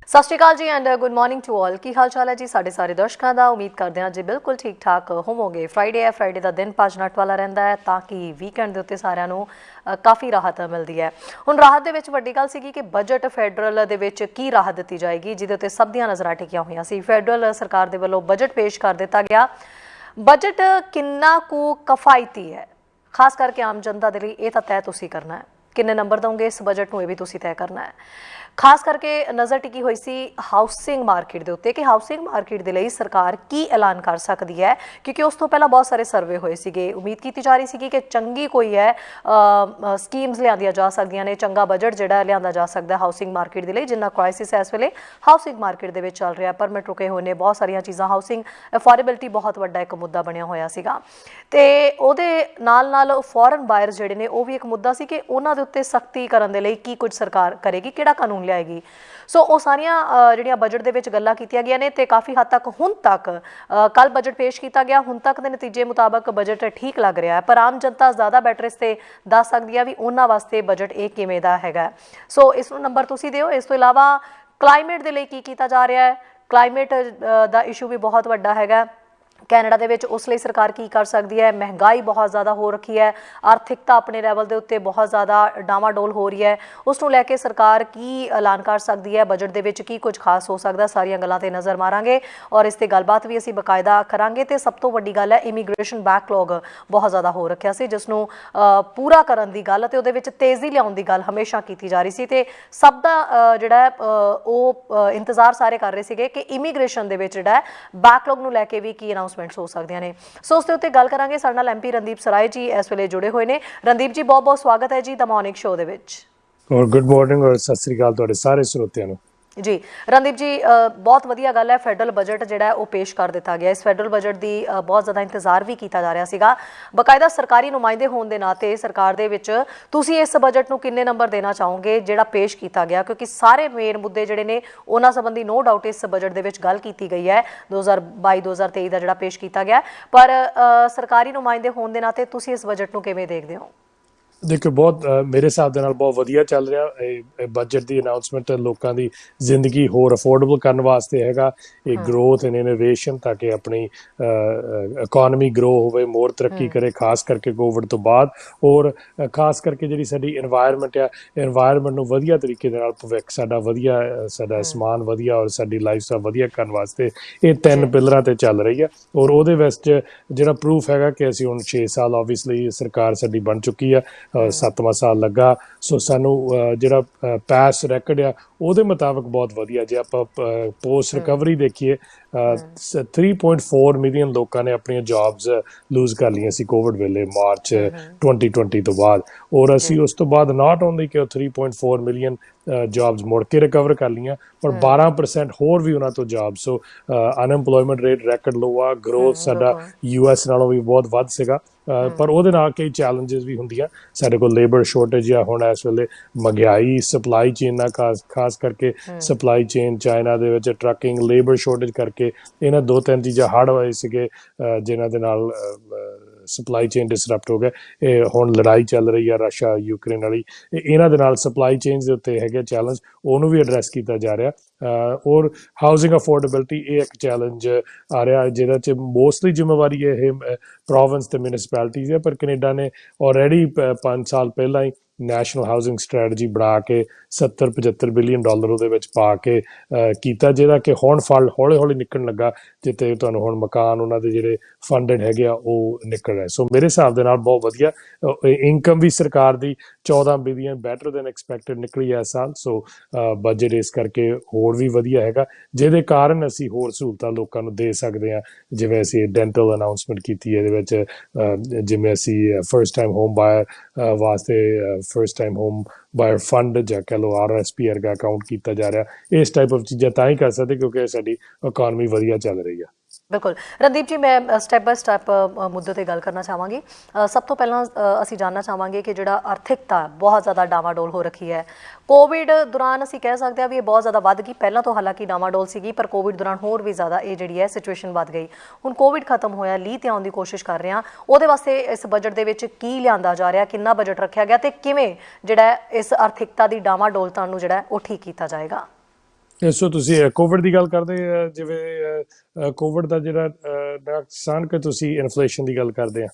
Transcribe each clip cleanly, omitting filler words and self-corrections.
ਸਤਿ ਸ਼੍ਰੀ ਅਕਾਲ ਜੀ and good morning to all. ਕੀ ਹਾਲ ਚਾਲ ਹੈ ਜੀ ਸਾਡੇ ਸਾਰੇ ਦਰਸ਼ਕਾਂ ਦਾ। ਉਮੀਦ ਕਰਦੇ ਹਾਂ ਜੀ ਬਿਲਕੁਲ ਠੀਕ ਠਾਕ ਹੋਵੋਗੇ। ਫਰਾਈਡੇ ਹੈ, ਫਰਾਈਡੇ ਦਾ ਦਿਨ 5 ਮਿੰਟ ਵਾਲਾ ਰਹਿੰਦਾ ਹੈ ਤਾਂ ਕਿ ਵੀਕਐਂਡ ਦੇ ਉੱਤੇ ਸਾਰਿਆਂ ਨੂੰ ਕਾਫੀ ਰਾਹਤ ਮਿਲਦੀ ਹੈ। ਹੁਣ ਰਾਹਤ ਦੇ ਵਿੱਚ ਵੱਡੀ ਗੱਲ ਸੀਗੀ ਕਿ ਬਜਟ ਫੈਡਰਲ ਦੇ ਵਿੱਚ ਕੀ ਰਾਹਤ ਦਿੱਤੀ ਜਾਏਗੀ, ਜਿਹਦੇ ਉੱਤੇ ਸਭ ਦੀਆਂ ਨਜ਼ਰਾਂ ਟਿਕੀਆਂ ਹੋਈਆਂ ਸੀ। ਫੈਡਰਲ ਸਰਕਾਰ ਦੇ ਵੱਲੋਂ ਬਜਟ ਪੇਸ਼ ਕਰ ਦਿੱਤਾ ਗਿਆ। ਬਜਟ ਕਿੰਨਾ ਕੁ ਕਿਫਾਇਤੀ ਹੈ, ਖਾਸ ਕਰਕੇ ਆਮ ਜਨਤਾ ਦੇ ਲਈ ਇਹ ਤਾਂ ਤੈਅ ਤੁਸੀਂ ਕਰਨਾ ਹੈ। ਕਿੰਨੇ ਨੰਬਰ ਦੋਗੇ ਇਸ ਬਜਟ ਨੂੰ, ਇਹ ਵੀ ਤੁਸੀਂ ਤੈਅ ਕਰਨਾ ਹੈ। ਖਾਸ ਕਰਕੇ ਨਜ਼ਰ ਟਿਕੀ ਹੋਈ ਸੀ ਹਾਊਸਿੰਗ ਮਾਰਕੀਟ ਦੇ ਉੱਤੇ ਕਿ ਹਾਊਸਿੰਗ ਮਾਰਕੀਟ ਦੇ ਲਈ ਸਰਕਾਰ ਕੀ ਐਲਾਨ ਕਰ ਸਕਦੀ ਹੈ, ਕਿਉਂਕਿ ਉਸ ਤੋਂ ਪਹਿਲਾਂ ਬਹੁਤ ਸਾਰੇ ਸਰਵੇ ਹੋਏ ਸੀਗੇ। ਉਮੀਦ ਕੀਤੀ ਜਾ ਰਹੀ ਸੀਗੀ ਕਿ ਚੰਗੀ ਕੋਈ ਹੈ ਸਕੀਮਸ ਲਿਆਂਦੀਆਂ ਜਾ ਸਕਦੀਆਂ ਨੇ, ਚੰਗਾ ਬਜਟ ਜਿਹੜਾ ਲਿਆਂਦਾ ਜਾ ਸਕਦਾ ਹਾਊਸਿੰਗ ਮਾਰਕੀਟ ਦੇ ਲਈ, ਜਿੰਨਾ ਕ੍ਰਾਈਸਿਸ ਇਸ ਵੇਲੇ ਹਾਊਸਿੰਗ ਮਾਰਕੀਟ ਦੇ ਵਿੱਚ ਚੱਲ ਰਿਹਾ। ਪਰਮਿਟ ਰੁਕੇ ਹੋਏ ਨੇ, ਬਹੁਤ ਸਾਰੀਆਂ ਚੀਜ਼ਾਂ, ਹਾਊਸਿੰਗ ਅਫੋਰਡੇਬਿਲਟੀ ਬਹੁਤ ਵੱਡਾ ਇੱਕ ਮੁੱਦਾ ਬਣਿਆ ਹੋਇਆ ਸੀਗਾ। ਤੇ ਉਹਦੇ ਨਾਲ ਫੋਰਨ ਬਾਇਰਸ ਜਿਹੜੇ ਨੇ ਉਹ ਵੀ ਇੱਕ ਮੁੱਦਾ ਸੀ ਕਿ ਉਹਨਾਂ ਦੇ ਉੱਤੇ ਸਖਤੀ ਕਰਨ ਦੇ ਲਈ ਕੀ ਕੁਝ ਸਰਕਾਰ ਕਰੇਗੀ, ਕਿਹੜਾ ਕਾਨੂੰਨ ਲਿਆਏਗੀ। ਸੋ ਉਹ ਸਾਰੀਆਂ ਜਿਹੜੀਆਂ ਬਜਟ ਦੇ ਵਿੱਚ ਗੱਲਾਂ ਕੀਤੀਆਂ ਗਈਆਂ ਨੇ ਤੇ ਕਾਫੀ ਹੱਦ ਤੱਕ ਹੁਣ ਤੱਕ ਕੱਲ ਬਜਟ ਪੇਸ਼ ਕੀਤਾ ਗਿਆ, ਹੁਣ ਤੱਕ ਦੇ ਨਤੀਜੇ ਮੁਤਾਬਕ ਬਜਟ ਠੀਕ ਲੱਗ ਰਿਹਾ ਹੈ। ਪਰ ਆਮ ਜਨਤਾ ਜ਼ਿਆਦਾ ਬੈਟਰ ਇਸ ਤੇ ਦੱਸ ਸਕਦੀ ਹੈ ਵੀ ਉਹਨਾਂ ਵਾਸਤੇ ਬਜਟ ਇਹ ਕਿਵੇਂ ਦਾ ਹੈਗਾ। ਸੋ ਇਸ ਨੂੰ ਨੰਬਰ ਤੁਸੀਂ ਦਿਓ। ਇਸ ਤੋਂ ਇਲਾਵਾ ਕਲਾਈਮੇਟ ਦੇ ਲਈ ਕੀ ਕੀਤਾ ਜਾ ਰਿਹਾ ਹੈ, ਕਲਾਈਮੇਟ ਦਾ ਇਸ਼ੂ ਵੀ ਬਹੁਤ ਵੱਡਾ ਹੈਗਾ ਕੈਨੇਡਾ ਦੇ ਵਿੱਚ। ਉਸ ਲਈ ਸਰਕਾਰ ਕੀ ਕਰ ਸਕਦੀ ਹੈ। ਮਹਿੰਗਾਈ ਬਹੁਤ ਜ਼ਿਆਦਾ ਹੋ ਰੱਖੀ ਹੈ, ਆਰਥਿਕਤਾ ਆਪਣੇ ਲੈਵਲ ਦੇ ਉੱਤੇ ਬਹੁਤ ਜ਼ਿਆਦਾ ਡਾਵਾਡੋਲ ਹੋ ਰਹੀ ਹੈ। ਉਸ ਨੂੰ ਲੈ ਕੇ ਸਰਕਾਰ ਕੀ ਐਲਾਨ ਕਰ ਸਕਦੀ ਹੈ, ਬਜਟ ਦੇ ਵਿੱਚ ਕੀ ਕੁਝ ਖਾਸ ਹੋ ਸਕਦਾ, ਸਾਰੀਆਂ ਗੱਲਾਂ 'ਤੇ ਨਜ਼ਰ ਮਾਰਾਂਗੇ ਔਰ ਇਸ 'ਤੇ ਗੱਲਬਾਤ ਵੀ ਅਸੀਂ ਬਕਾਇਦਾ ਕਰਾਂਗੇ। ਅਤੇ ਸਭ ਤੋਂ ਵੱਡੀ ਗੱਲ ਹੈ ਇਮੀਗ੍ਰੇਸ਼ਨ ਬੈਕਲੌਗ ਬਹੁਤ ਜ਼ਿਆਦਾ ਹੋ ਰੱਖਿਆ ਸੀ, ਜਿਸ ਨੂੰ ਪੂਰਾ ਕਰਨ ਦੀ ਗੱਲ ਅਤੇ ਉਹਦੇ ਵਿੱਚ ਤੇਜ਼ੀ ਲਿਆਉਣ ਦੀ ਗੱਲ ਹਮੇਸ਼ਾ ਕੀਤੀ ਜਾ ਰਹੀ ਸੀ। ਅਤੇ ਸਭ ਦਾ ਜਿਹੜਾ ਉਹ ਇੰਤਜ਼ਾਰ ਸਾਰੇ ਕਰ ਰਹੇ ਸੀਗੇ ਕਿ ਇਮੀਗ੍ਰੇਸ਼ਨ ਦੇ ਵਿੱਚ ਜਿਹੜਾ ਬੈਕਲੌਗ ਨੂੰ ਲੈ ਕੇ ਵੀ ਕੀ ਅਨਾਊਂਸਮੈਂਟਸ ਹੋ ਸਕਦੀਆਂ ਨੇ। ਸੋ ਉਸ ਦੇ ਉੱਤੇ ਗੱਲ ਕਰਾਂਗੇ। ਸਾਡੇ ਨਾਲ MP ਰਣਦੀਪ ਸਰਾਏ ਜੀ ਇਸ ਵੇਲੇ ਜੁੜੇ ਹੋਏ ਨੇ। ਰਣਦੀਪ ਜੀ, ਬਹੁਤ ਬਹੁਤ ਸਵਾਗਤ ਹੈ ਜੀ ਦ ਮਾਰਨਿੰਗ ਸ਼ੋਅ ਦੇ ਵਿੱਚ। ਔਰ ਗੁੱਡ ਮਾਰਨਿੰਗ ਔਰ ਸਤਿ ਸ੍ਰੀ ਅਕਾਲ ਤੁਹਾਡੇ ਸਾਰੇ ਸਰੋਤਿਆਂ ਨੂੰ। ਜੀ ਰਣਦੀਪ ਜੀ, ਬਹੁਤ ਵਧੀਆ ਗੱਲ ਹੈ ਫੈਡਰਲ ਬਜਟ ਜਿਹੜਾ ਉਹ ਪੇਸ਼ ਕਰ ਦਿੱਤਾ ਗਿਆ। ਇਸ ਫੈਡਰਲ ਬਜਟ ਦੀ ਬਹੁਤ ਜ਼ਿਆਦਾ ਇੰਤਜ਼ਾਰ ਵੀ ਕੀਤਾ ਜਾ ਰਿਹਾ ਸੀਗਾ। ਬਕਾਇਦਾ ਸਰਕਾਰੀ ਨੁਮਾਇੰਦੇ ਹੋਣ ਦੇ ਨਾਤੇ ਸਰਕਾਰ ਦੇ ਵਿੱਚ ਤੁਸੀਂ ਇਸ ਬਜਟ ਨੂੰ ਕਿੰਨੇ ਨੰਬਰ ਦੇਣਾ ਚਾਹੋਗੇ ਜਿਹੜਾ ਪੇਸ਼ ਕੀਤਾ ਗਿਆ, ਕਿਉਂਕਿ ਸਾਰੇ ਮੇਨ ਮੁੱਦੇ ਜਿਹੜੇ ਨੇ ਉਹਨਾਂ ਸੰਬੰਧੀ ਨੋ ਡਾਊਟ ਇਸ ਬਜਟ ਦੇ ਵਿੱਚ ਗੱਲ ਕੀਤੀ ਗਈ ਹੈ 2022-2023 ਦਾ ਜਿਹੜਾ ਪੇਸ਼ ਕੀਤਾ ਗਿਆ। ਪਰ ਸਰਕਾਰੀ ਨੁਮਾਇੰਦੇ ਹੋਣ ਦੇ ਨਾਤੇ ਤੁਸੀਂ ਇਸ ਬਜਟ ਨੂੰ ਕਿਵੇਂ ਦੇਖਦੇ ਹੋ? ਦੇਖੋ, ਬਹੁਤ ਮੇਰੇ ਹਿਸਾਬ ਦੇ ਨਾਲ ਬਹੁਤ ਵਧੀਆ ਚੱਲ ਰਿਹਾ ਇਹ ਬਜਟ ਦੀ ਅਨਾਊਂਸਮੈਂਟ। ਲੋਕਾਂ ਦੀ ਜ਼ਿੰਦਗੀ ਹੋਰ ਅਫੋਰਡੇਬਲ ਕਰਨ ਵਾਸਤੇ ਹੈਗਾ ਇਹ ਗਰੋਥ ਐਂਡ ਇਨੋਵੇਸ਼ਨ, ਤਾਂ ਕਿ ਆਪਣੀ ਇਕੋਨਮੀ ਗਰੋ ਹੋਵੇ, ਮੋਰ ਤਰੱਕੀ ਕਰੇ, ਖਾਸ ਕਰਕੇ ਕੋਵਿਡ ਤੋਂ ਬਾਅਦ। ਔਰ ਖਾਸ ਕਰਕੇ ਜਿਹੜੀ ਸਾਡੀ ਇਨਵਾਇਰਮੈਂਟ ਆ, ਇਨਵਾਇਰਮੈਂਟ ਨੂੰ ਵਧੀਆ ਤਰੀਕੇ ਦੇ ਨਾਲ ਭਵਿੱਖ ਸਾਡਾ ਵਧੀਆ, ਸਾਡਾ ਸਮਾਨ ਵਧੀਆ ਔਰ ਸਾਡੀ ਲਾਈਫ ਸਟਾਈਲ ਵਧੀਆ ਕਰਨ ਵਾਸਤੇ ਇਹ 3 ਪਿਲਰਾਂ 'ਤੇ ਚੱਲ ਰਹੀ ਆ। ਔਰ ਉਹਦੇ ਵਿੱਚ ਜਿਹੜਾ ਪ੍ਰੂਫ ਹੈਗਾ ਕਿ ਅਸੀਂ ਹੁਣ 6 ਸਾਲ ਓਬਵੀਅਸਲੀ ਸਰਕਾਰ ਸਾਡੀ ਬਣ ਚੁੱਕੀ ਆ, 7ਵਾਂ ਸਾਲ ਲੱਗਾ। ਸੋ ਸਾਨੂੰ ਜਿਹੜਾ ਪੈਸ ਰੈਕਡ ਆ ਉਹਦੇ ਮੁਤਾਬਕ ਬਹੁਤ ਵਧੀਆ। ਜੇ ਆਪਾਂ ਪੋਸਟ ਰਿਕਵਰੀ ਦੇਖੀਏ, 3.4 ਮਿਲੀਅਨ ਲੋਕਾਂ ਨੇ ਆਪਣੀਆਂ ਜੌਬਸ ਲੂਜ਼ ਕਰ ਲਈਆਂ ਸੀ ਕੋਵਿਡ ਵੇਲੇ, ਮਾਰਚ 2020 ਤੋਂ ਬਾਅਦ। ਔਰ ਅਸੀਂ ਉਸ ਤੋਂ ਬਾਅਦ ਨਾਟ ਓਨਲੀ ਕਿ 3.4 ਮਿਲੀਅਨ ਜੌਬਸ ਮੁੜ ਕੇ ਰਿਕਵਰ ਕਰ ਲਈਆਂ, ਪਰ 12% ਹੋਰ ਵੀ ਉਹਨਾਂ ਤੋਂ ਜੌਬ। ਸੋ ਅਨਐਮਪਲੋਇਮੈਂਟ ਰੇਟ ਰੈਕਡ ਲੋ ਆ, ਗਰੋਥ ਸਾਡਾ US ਨਾਲੋਂ ਵੀ ਬਹੁਤ ਵੱਧ ਸੀਗਾ। ਪਰ ਉਹਦੇ ਨਾਲ ਕਈ ਚੈਲੰਜਸ ਵੀ ਹੁੰਦੀਆਂ। ਸਾਡੇ ਕੋਲ ਲੇਬਰ ਸ਼ੋਰਟੇਜ ਆ ਹੁਣ ਇਸ ਵੇਲੇ, ਮਹਿੰਗਾਈ, ਸਪਲਾਈ ਚੇਨ ਨਾਲ ਖਾਸ ਕਰਕੇ ਸਪਲਾਈ ਚੇਨ ਚਾਈਨਾ ਦੇ ਵਿੱਚ, ਟਰੱਕਿੰਗ, ਲੇਬਰ ਸ਼ੋਰਟੇਜ ਕਰਕੇ ਇਹਨਾਂ 2-3 ਚੀਜ਼ਾਂ ਹੜ੍ਹ ਹੋਏ ਸੀਗੇ ਜਿਨ੍ਹਾਂ ਦੇ ਨਾਲ ਸਪਲਾਈ ਚੇਨ ਡਿਸਰਪਟ ਹੋ ਗਿਆ। ਇਹ ਹੁਣ ਲੜਾਈ ਚੱਲ ਰਹੀ ਆ ਰਸ਼ੀਆ ਯੂਕਰੇਨ ਵਾਲੀ, ਇਹਨਾਂ ਦੇ ਨਾਲ ਸਪਲਾਈ ਚੇਨਸ ਦੇ ਉੱਤੇ ਹੈਗੇ ਚੈਲੰਜ, ਉਹਨੂੰ ਵੀ ਐਡਰੈਸ ਕੀਤਾ ਜਾ ਰਿਹਾ। ਔਰ ਹਾਊਸਿੰਗ ਅਫੋਰਡੇਬਿਲਟੀ ਇਹ ਇੱਕ ਚੈਲੰਜ ਆ ਰਿਹਾ, ਜਿਹਦੇ 'ਚ ਮੋਸਟਲੀ ਜ਼ਿੰਮੇਵਾਰੀ ਇਹ ਪ੍ਰੋਵਿੰਸ ਤੇ ਮਿਊਨਿਸਪੈਲਿਟੀਜ਼ ਹੈ। ਪਰ ਕੈਨੇਡਾ ਨੇ ਆਲਰੇਡੀ 5 ਸਾਲ ਪਹਿਲਾਂ ਹੀ ਨੈਸ਼ਨਲ ਹਾਊਸਿੰਗ ਸਟ੍ਰੈਟਜੀ ਬਣਾ ਕੇ 70-75 ਬਿਲੀਅਨ ਡਾਲਰ ਉਹਦੇ ਵਿੱਚ ਪਾ ਕੇ ਕੀਤਾ, ਜਿਹਦਾ ਕਿ ਹੁਣ ਫਲ ਹੌਲੀ ਹੌਲੀ ਨਿਕਲਣ ਲੱਗਾ, ਜਿੱਥੇ ਤੁਹਾਨੂੰ ਹੁਣ ਮਕਾਨ ਉਹਨਾਂ ਦੇ ਜਿਹੜੇ ਫੰਡਡ ਹੈਗੇ ਆ ਉਹ ਨਿਕਲ ਰਹੇ। ਸੋ ਮੇਰੇ ਹਿਸਾਬ ਦੇ ਨਾਲ ਬਹੁਤ ਵਧੀਆ ਇਨਕਮ ਵੀ ਸਰਕਾਰ ਦੀ 14 ਬਿਲੀਅਨ ਬੈਟਰ ਦੈਨ ਐਕਸਪੈਕਟਡ ਨਿਕਲੀ ਹੈ ਇਸ ਸਾਲ। ਸੋ ਬਜਟ ਇਸ ਕਰਕੇ ਹੋਰ ਵੀ ਵਧੀਆ ਹੈਗਾ, ਜਿਹਦੇ ਕਾਰਨ ਅਸੀਂ ਹੋਰ ਸਹੂਲਤਾਂ ਲੋਕਾਂ ਨੂੰ ਦੇ ਸਕਦੇ ਹਾਂ। ਜਿਵੇਂ ਅਸੀਂ ਡੈਂਟਲ ਅਨਾਊਂਸਮੈਂਟ ਕੀਤੀ ਹੈ, ਇਹਦੇ ਵਿੱਚ ਜਿਵੇਂ ਅਸੀਂ ਫਸਟ ਟਾਈਮ ਹੋਮ ਬਾਇਰ ਵਾਸਤੇ ਫਸਟ ਟਾਈਮ ਹੋਮ ਬਾਇਰ ਫੰਡ ਜਾਂ ਕਹਿ ਲਓ RSP ਵਰਗਾ ਅਕਾਊਂਟ ਕੀਤਾ ਜਾ ਰਿਹਾ। ਇਸ ਟਾਈਪ ਆਫ ਚੀਜ਼ਾਂ ਤਾਂ ਹੀ ਕਰ ਸਕਦੇ ਕਿਉਂਕਿ ਸਾਡੀ ਇਕੋਨਮੀ ਵਧੀਆ ਚੱਲ ਰਹੀ ਆ। ਬਿਲਕੁਲ ਰਣਦੀਪ ਜੀ, ਮੈਂ ਸਟੈਪ ਬਾਏ ਸਟੈਪ ਮੁੱਦੇ 'ਤੇ ਗੱਲ ਕਰਨਾ ਚਾਹਾਂਗੀ। ਸਭ ਤੋਂ ਪਹਿਲਾਂ ਅਸੀਂ ਜਾਣਨਾ ਚਾਹਾਂਗੇ ਕਿ ਜਿਹੜਾ ਆਰਥਿਕਤਾ ਬਹੁਤ ਜ਼ਿਆਦਾ ਡਾਵਾਡੋਲ ਹੋ ਰੱਖੀ ਹੈ ਕੋਵਿਡ ਦੌਰਾਨ, ਅਸੀਂ ਕਹਿ ਸਕਦੇ ਹਾਂ ਵੀ ਇਹ ਬਹੁਤ ਜ਼ਿਆਦਾ ਵੱਧ ਗਈ। ਪਹਿਲਾਂ ਤੋਂ ਹਾਲਾਂਕਿ ਡਾਵਾਡੋਲ ਸੀਗੀ, ਪਰ ਕੋਵਿਡ ਦੌਰਾਨ ਹੋਰ ਵੀ ਜ਼ਿਆਦਾ ਇਹ ਜਿਹੜੀ ਹੈ ਸਿਚੁਏਸ਼ਨ ਵੱਧ ਗਈ। ਹੁਣ ਕੋਵਿਡ ਖਤਮ ਹੋਇਆ, ਲੀਹ 'ਤੇ ਆਉਣ ਦੀ ਕੋਸ਼ਿਸ਼ ਕਰ ਰਹੇ ਹਾਂ। ਉਹਦੇ ਵਾਸਤੇ ਇਸ ਬਜਟ ਦੇ ਵਿੱਚ ਕੀ ਲਿਆਂਦਾ ਜਾ ਰਿਹਾ, ਕਿੰਨਾ ਬਜਟ ਰੱਖਿਆ ਗਿਆ ਅਤੇ ਕਿਵੇਂ ਜਿਹੜਾ ਇਸ ਆਰਥਿਕਤਾ ਦੀ ਡਾਵਾਡੋਲਤਾ ਨੂੰ ਜਿਹੜਾ ਉਹ ਠੀਕ ਕੀਤਾ ਜਾਏਗਾ? ਸੋ ਤੁਸੀਂ ਕੋਵਿਡ ਦੀ ਗੱਲ ਕਰਦੇ ਜਿਵੇਂ ਕੋਵਿਡ ਦਾ ਜਿਹੜਾ ਨੁਕਸਾਨ ਕਿ ਤੁਸੀਂ ਇਨਫਲੇਸ਼ਨ ਦੀ ਗੱਲ ਕਰਦੇ ਆ।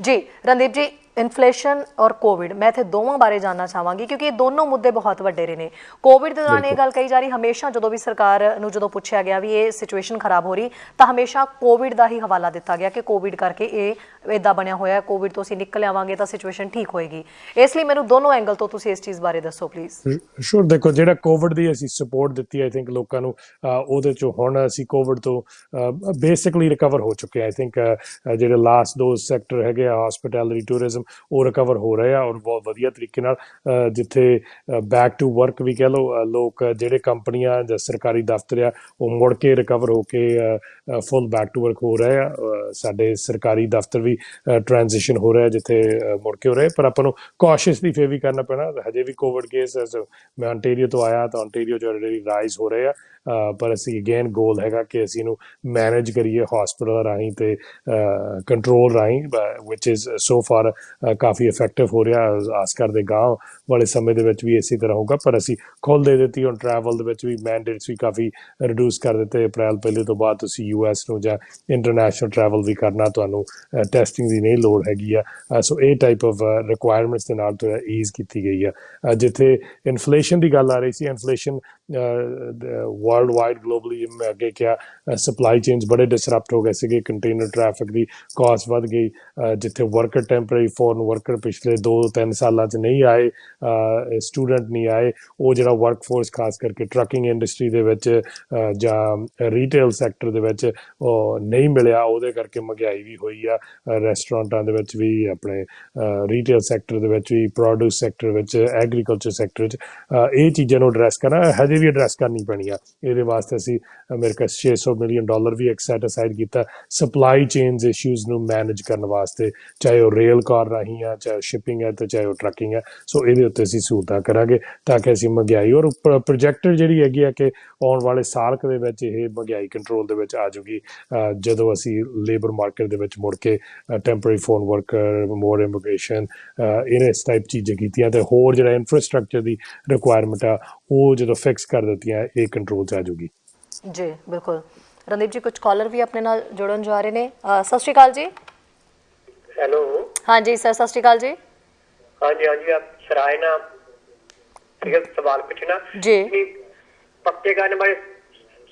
ਜੀ ਰਣਦੀਪ ਜੀ, ਇਨਫਲੇਸ਼ਨ ਔਰ ਕੋਵਿਡ, ਮੈਂ ਇੱਥੇ ਦੋਵਾਂ ਬਾਰੇ ਜਾਨਣਾ ਚਾਹਾਂਗੀ ਕਿਉਂਕਿ ਇਹ ਦੋਨੋਂ ਮੁੱਦੇ ਬਹੁਤ ਵੱਡੇ ਰਹੇ ਨੇ। ਕੋਵਿਡ ਦੇ ਦੌਰਾਨ ਇਹ ਬਿਲਕੁਲ ਗੱਲ ਕਹੀ ਜਾ ਰਹੀ, ਹਮੇਸ਼ਾ ਜਦੋਂ ਵੀ ਸਰਕਾਰ ਨੂੰ ਜਦੋਂ ਪੁੱਛਿਆ ਗਿਆ ਵੀ ਇਹ ਸਿਚੁਏਸ਼ਨ ਖਰਾਬ ਹੋ ਰਹੀ ਤਾਂ ਹਮੇਸ਼ਾ ਕੋਵਿਡ ਦਾ ਹੀ ਹਵਾਲਾ ਦਿੱਤਾ ਗਿਆ ਕਿ ਕੋਵਿਡ ਕਰਕੇ ਇਹ ਇੱਦਾਂ ਬਣਿਆ ਹੋਇਆ, ਕੋਵਿਡ ਤੋਂ ਅਸੀਂ ਨਿਕਲ ਆਵਾਂਗੇ ਤਾਂ ਸਿਚੁਏਸ਼ਨ ਠੀਕ ਹੋਏਗੀ। ਇਸ ਲਈ ਮੈਨੂੰ ਦੋਨੋਂ ਐਂਗਲ ਤੋਂ ਤੁਸੀਂ ਇਸ ਚੀਜ਼ ਬਾਰੇ ਦੱਸੋ ਪਲੀਜ਼। ਸ਼ੋਰ, ਦੇਖੋ ਜਿਹੜਾ ਕੋਵਿਡ ਦੀ ਅਸੀਂ ਸਪੋਰਟ ਦਿੱਤੀ ਆਈ ਥਿੰਕ ਲੋਕਾਂ ਨੂੰ, ਉਹਦੇ ਚੋਂ ਹੁਣ ਅਸੀਂ ਕੋਵਿਡ ਤੋਂ ਬੇਸਿਕਲੀ ਰਿਕਵਰ ਹੋ ਚੁੱਕੇ ਆਈ ਥਿੰਕ। ਜਿਹੜੇ ਲਾਸਟ ਦੋ ਸੈਕਟਰ ਹੈਗੇ ਆ, ਹਸਪਿਟੈਲਿਟੀ, ਟੂਰਿਜ਼ਮ, ਉਹ ਰਿਕਵਰ ਹੋ ਰਹੇ ਆ ਔਰ ਬਹੁਤ ਵਧੀਆ ਤਰੀਕੇ ਨਾਲ। ਜਿੱਥੇ ਬੈਕ ਟੂ ਵਰਕ ਵੀ ਕਹਿ ਲਓ, ਲੋਕ ਜਿਹੜੇ ਕੰਪਨੀਆਂ ਜਾਂ ਸਰਕਾਰੀ ਦਫ਼ਤਰ ਆ ਉਹ ਮੁੜ ਕੇ ਰਿਕਵਰ ਹੋ ਕੇ ਫੁੱਲ ਬੈਕ ਟੂ ਵਰਕ ਹੋ ਰਹੇ ਆ। ਸਾਡੇ ਸਰਕਾਰੀ ਦਫ਼ਤਰ ਵੀ ਟ੍ਰਾਂਜੀਸ਼ਨ ਹੋ ਰਿਹਾ ਜਿੱਥੇ ਮੁੜ ਕੇ ਹੋ ਰਹੇ, ਪਰ ਆਪਾਂ ਨੂੰ ਕੌਸ਼ੀਅਸਲੀ ਫੇਰ ਵੀ ਕਰਨਾ ਪੈਣਾ। ਹਜੇ ਵੀ ਕੋਵਿਡ ਕੇਸ, ਮੈਂ ontario ਤੋਂ ਆਇਆ ਤਾਂ ontario 'ਚ ਆਲਰੇਡੀ ਰਾਈਜ਼ ਹੋ ਰਹੇ ਆ, ਪਰ ਅਸੀਂ ਅਗੇਨ ਗੋਲ ਹੈਗਾ ਕਿ ਅਸੀਂ ਇਹਨੂੰ ਮੈਨੇਜ ਕਰੀਏ ਹਸਪੀਟਲ ਰਾਹੀਂ ਤੇ ਕੰਟਰੋਲ ਰਾਹੀਂ, ਵਿਚ ਇਜ਼ ਸੋ ਫਾਰ ਕਾਫੀ ਇਫੈਕਟਿਵ ਹੋ ਰਿਹਾ। ਆਸ ਕਰਦੇ ਗਾਂਵ ਵਾਲੇ ਸਮੇਂ ਦੇ ਵਿੱਚ ਵੀ ਇਸੇ ਤਰ੍ਹਾਂ ਹੋਊਗਾ, ਪਰ ਅਸੀਂ ਖੋਲ ਦੇ ਦਿੱਤੀ। ਹੁਣ ਟਰੈਵਲ ਦੇ ਵਿੱਚ ਵੀ ਮੈਂਡੇਟਸ ਵੀ ਕਾਫੀ ਰਿਡਿਊਸ ਕਰ ਦਿੱਤੇ। ਅਪ੍ਰੈਲ ਪਹਿਲੇ ਤੋਂ ਬਾਅਦ ਤੁਸੀਂ US ਨੂੰ ਜਾਂ ਇੰਟਰਨੈਸ਼ਨਲ ਟਰੈਵਲ ਵੀ ਕਰਨਾ, ਤੁਹਾਨੂੰ ਟੈਸਟਿੰਗ ਦੀ ਨਹੀਂ ਲੋੜ ਹੈਗੀ ਆ। ਸੋ ਇਹ ਟਾਈਪ ਆਫ ਰਿਕੁਆਇਰਮੈਂਟਸ ਦੇ ਨਾਲ ਈਜ਼ ਕੀਤੀ ਗਈ ਆ। ਜਿੱਥੇ ਇਨਫਲੇਸ਼ਨ ਦੀ ਗੱਲ ਆ ਰਹੀ ਸੀ, ਇਨਫਲੇਸ਼ਨ ਵਰਲਡ ਵਾਈਡ ਗਲੋਬਲੀ, ਮੈਂ ਅੱਗੇ ਕਿਹਾ, ਸਪਲਾਈ ਚੇਨਸ ਬੜੇ ਡਿਸਰਪਟ ਹੋ ਗਏ ਸੀਗੇ, ਕੰਟੇਨਰ ਟ੍ਰੈਫਿਕ ਦੀ ਕਾਸਟ ਵੱਧ ਗਈ। ਜਿੱਥੇ ਵਰਕਰ, ਟੈਂਪਰੇਰੀ ਫੋਰਨ ਵਰਕਰ ਪਿਛਲੇ 2-3 ਸਾਲਾਂ 'ਚ ਨਹੀਂ ਆਏ, ਸਟੂਡੈਂਟ ਨਹੀਂ ਆਏ, ਉਹ ਜਿਹੜਾ ਵਰਕ ਫੋਰਸ ਖਾਸ ਕਰਕੇ ਟਰੱਕਿੰਗ ਇੰਡਸਟਰੀ ਦੇ ਵਿੱਚ ਜਾਂ ਰੀਟੇਲ ਸੈਕਟਰ ਦੇ ਵਿੱਚ ਉਹ ਨਹੀਂ ਮਿਲਿਆ, ਉਹਦੇ ਕਰਕੇ ਮਹਿੰਗਾਈ ਵੀ ਹੋਈ ਆ। ਰੈਸਟੋਰੈਂਟਾਂ ਦੇ ਵਿੱਚ ਵੀ, ਆਪਣੇ ਰੀਟੇਲ ਸੈਕਟਰ ਦੇ ਵਿੱਚ ਵੀ, ਪ੍ਰੋਡਿਊਸ ਸੈਕਟਰ ਵਿੱਚ, ਐਗਰੀਕਲਚਰ ਸੈਕਟਰ 'ਚ ਇਹ ਚੀਜ਼ਾਂ ਨੂੰ ਐਡਰੈਸ ਕਰਨਾ ਹਜੇ ਵੀ ਐਡਰੈਸ ਕਰਨੀ ਪੈਣੀ ਆ। ਇਹਦੇ ਵਾਸਤੇ ਅਸੀਂ ਅਮਰੀਕਾ $600 ਮਿਲੀਅਨ ਵੀ ਇੱਕ ਸੈਟ ਅਸਾਈਡ ਕੀਤਾ ਸਪਲਾਈ ਚੇਨਸ ਇਸ਼ੂਜ਼ ਨੂੰ ਮੈਨੇਜ ਕਰਨ ਵਾਸਤੇ, ਚਾਹੇ ਉਹ ਰੇਲ ਕਾਰ ਰਾਹੀਂ ਆ, ਚਾਹੇ ਸ਼ਿਪਿੰਗ ਹੈ ਤੇ ਚਾਹੇ ਉਹ ਟਰੱਕਿੰਗ ਹੈ। ਸੋ ਇਹਦੇ ਉੱਤੇ ਅਸੀਂ ਸਹੂਲਤਾਂ ਕਰਾਂਗੇ ਤਾਂ ਕਿ ਅਸੀਂ ਮਹਿੰਗਾਈ, ਔਰ ਪ੍ਰੋਜੈਕਟਡ ਜਿਹੜੀ ਹੈਗੀ ਆ ਕਿ ਆਉਣ ਵਾਲੇ ਸਾਲ ਦੇ ਵਿੱਚ ਇਹ ਮਹਿੰਗਾਈ ਕੰਟਰੋਲ ਦੇ ਵਿੱਚ ਆ ਜਾਊਗੀ, ਜਦੋਂ ਅਸੀਂ ਲੇਬਰ ਮਾਰਕੀਟ ਦੇ ਵਿੱਚ ਮੁੜ ਕੇ ਟੈਂਪਰੇਰੀ ਫੋਰਨ ਵਰਕਰ, ਮੋਰ ਇਮੀਗ੍ਰੇਸ਼ਨ, ਇਹਨੇ ਇਸ ਟਾਈਪ ਚੀਜ਼ਾਂ ਕੀਤੀਆਂ ਤੇ ਹੋਰ ਜਿਹੜਾ ਇਨਫਰਾਸਟ੍ਰਕਚਰ ਦੀ ਰਿਕੁਆਇਰਮੈਂਟ ਆ ਉਹ ਜਦੋਂ ਫਿਕਸ ਕਰ ਦਿੱਤੀਆਂ, ਇਹ ਕੰਟਰੋਲ 'ਚ ਆ ਜਾਊਗੀ। ਜੀ ਬਿਲਕੁਲ। ਰਣਦੀਪ ਜੀ, ਕੁਝ ਕਾਲਰ ਵੀ ਆਪਣੇ ਨਾਲ ਜੁੜਨ ਜਾ ਰਹੇ ਨੇ। ਸਤਿ ਸ਼੍ਰੀ ਅਕਾਲ ਜੀ। हेलो। हाँ जी सर, सत श्री अकाल जी। हाँ जी, हाँ जी, आप सराय ना ठीक है, सवाल पूछना जी कि पक्के करने बारे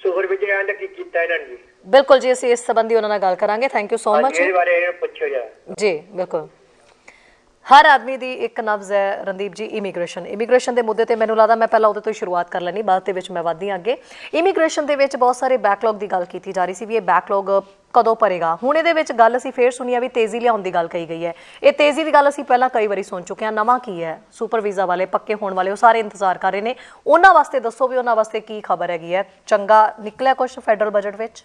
सुपर विजय आने की कीता है ना जी। बिल्कुल जी, ਅਸੀਂ ਇਸ ਸੰਬੰਧੀ ਉਹਨਾਂ ਨਾਲ ਗੱਲ ਕਰਾਂਗੇ। ਥੈਂਕ ਯੂ ਸੋ ਮਚ ਇਹਦੇ ਬਾਰੇ ਪੁੱਛੋ ਜੀ। ਜੀ ਬਿਲਕੁਲ। ਹਰ ਆਦਮੀ ਦੀ ਇੱਕ ਨਬਜ਼ ਹੈ ਰਣਦੀਪ ਜੀ, ਇਮੀਗ੍ਰੇਸ਼ਨ ਦੇ ਮੁੱਦੇ ਤੇ ਮੈਨੂੰ ਲੱਗਦਾ ਮੈਂ ਪਹਿਲਾਂ ਉਹਦੇ ਤੋਂ ਹੀ ਸ਼ੁਰੂਆਤ ਕਰ ਲੈਣੀ, ਬਾਅਦ ਦੇ ਵਿੱਚ ਮੈਂ ਵਧਦੀ ਹਾਂ ਅੱਗੇ। ਇਮੀਗ੍ਰੇਸ਼ਨ ਦੇ ਵਿੱਚ ਬਹੁਤ ਸਾਰੇ ਬੈਕਲੌਗ ਦੀ ਗੱਲ ਕੀਤੀ ਜਾ ਰਹੀ ਸੀ ਵੀ ਇਹ ਬੈਕਲੌਗ ਕਦੋਂ ਭਰੇਗਾ। ਹੁਣ ਇਹਦੇ ਵਿੱਚ ਗੱਲ ਅਸੀਂ ਫੇਰ ਸੁਣੀ ਆ ਵੀ ਤੇਜ਼ੀ ਲਿਆਉਣ ਦੀ ਗੱਲ ਕਹੀ ਗਈ ਹੈ। ਇਹ ਤੇਜ਼ੀ ਦੀ ਗੱਲ ਅਸੀਂ ਪਹਿਲਾਂ ਕਈ ਵਾਰੀ ਸੁਣ ਚੁੱਕੇ ਹਾਂ। ਨਵਾਂ ਕੀ ਹੈ? ਸੁਪਰ ਵੀਜ਼ਾ ਵਾਲੇ, ਪੱਕੇ ਹੋਣ ਵਾਲੇ, ਉਹ ਸਾਰੇ ਇੰਤਜ਼ਾਰ ਕਰ ਰਹੇ ਨੇ। ਉਹਨਾਂ ਵਾਸਤੇ ਦੱਸੋ ਵੀ ਉਹਨਾਂ ਵਾਸਤੇ ਕੀ ਖਬਰ ਹੈਗੀ ਹੈ? ਚੰਗਾ ਨਿਕਲਿਆ ਕੁਛ ਫੈਡਰਲ ਬਜਟ ਵਿੱਚ?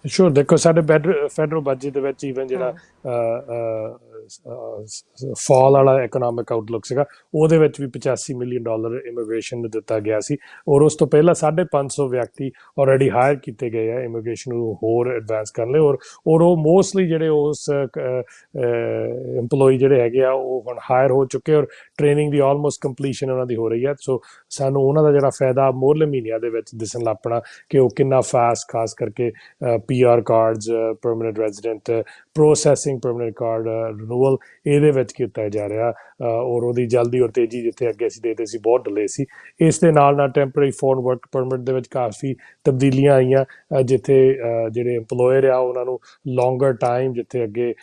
ਸ਼ੋਰ, ਦੇਖੋ ਸਾਡੇ ਫੈਡਰਲ ਬਜਟ ਦੇ ਵਿੱਚ ਈਵਨ ਜਿਹੜਾ ਫਾਲ ਵਾਲਾ ਇਕਨੋਮਿਕ ਆਊਟਲੁੱਕ ਸੀਗਾ, ਉਹਦੇ ਵਿੱਚ ਵੀ $85 ਮਿਲੀਅਨ ਇਮੀਗ੍ਰੇਸ਼ਨ ਨੂੰ ਦਿੱਤਾ ਗਿਆ ਸੀ, ਔਰ ਉਸ ਤੋਂ ਪਹਿਲਾਂ 550 ਵਿਅਕਤੀ ਆਲਰੇਡੀ ਹਾਇਰ ਕੀਤੇ ਗਏ ਆ ਇਮੀਗ੍ਰੇਸ਼ਨ ਨੂੰ ਹੋਰ ਐਡਵਾਂਸ ਕਰਨ ਲਈ। ਔਰ ਉਹ ਮੋਸਟਲੀ ਜਿਹੜੇ ਉਸ EMPLOYE ਜਿਹੜੇ ਹੈਗੇ ਆ ਉਹ ਹੁਣ ਹਾਇਰ ਹੋ ਚੁੱਕੇ, ਔਰ ਟ੍ਰੇਨਿੰਗ ਦੀ ਆਲਮੋਸਟ ਕੰਪਲੀਸ਼ਨ ਉਹਨਾਂ ਦੀ ਹੋ ਰਹੀ ਹੈ। ਸੋ ਸਾਨੂੰ ਉਹਨਾਂ ਦਾ ਜਿਹੜਾ ਫਾਇਦਾ ਮੋਰਲੇ ਮਹੀਨਿਆਂ ਦੇ ਵਿੱਚ ਦਿਸਣ ਲੱਗ ਪਣਾ ਕਿ ਉਹ ਕਿੰਨਾ ਫਾਸਟ, ਖਾਸ ਕਰਕੇ PR cards, permanent resident processing, permanent card renewal, ਇਹਦੇ ਵਿੱਚ ਕੀਤਾ ਜਾ ਰਿਹਾ, ਔਰ ਉਹਦੀ ਜਲਦੀ ਔਰ ਤੇਜ਼ੀ ਜਿੱਥੇ ਅੱਗੇ ਅਸੀਂ ਦੇਖਦੇ ਸੀ ਬਹੁਤ ਡਿਲੇ ਸੀ। ਇਸ ਦੇ ਨਾਲ ਟੈਂਪਰੇਰੀ ਫੋਰਨ ਵਰਕ ਪਰਮਿਟ ਦੇ ਵਿੱਚ ਕਾਫੀ ਤਬਦੀਲੀਆਂ ਆਈਆਂ, ਜਿੱਥੇ ਜਿਹੜੇ EMPLOYER ਆ ਉਹਨਾਂ ਨੂੰ ਲੌਂਗਰ ਟਾਈਮ, ਜਿੱਥੇ ਅੱਗੇ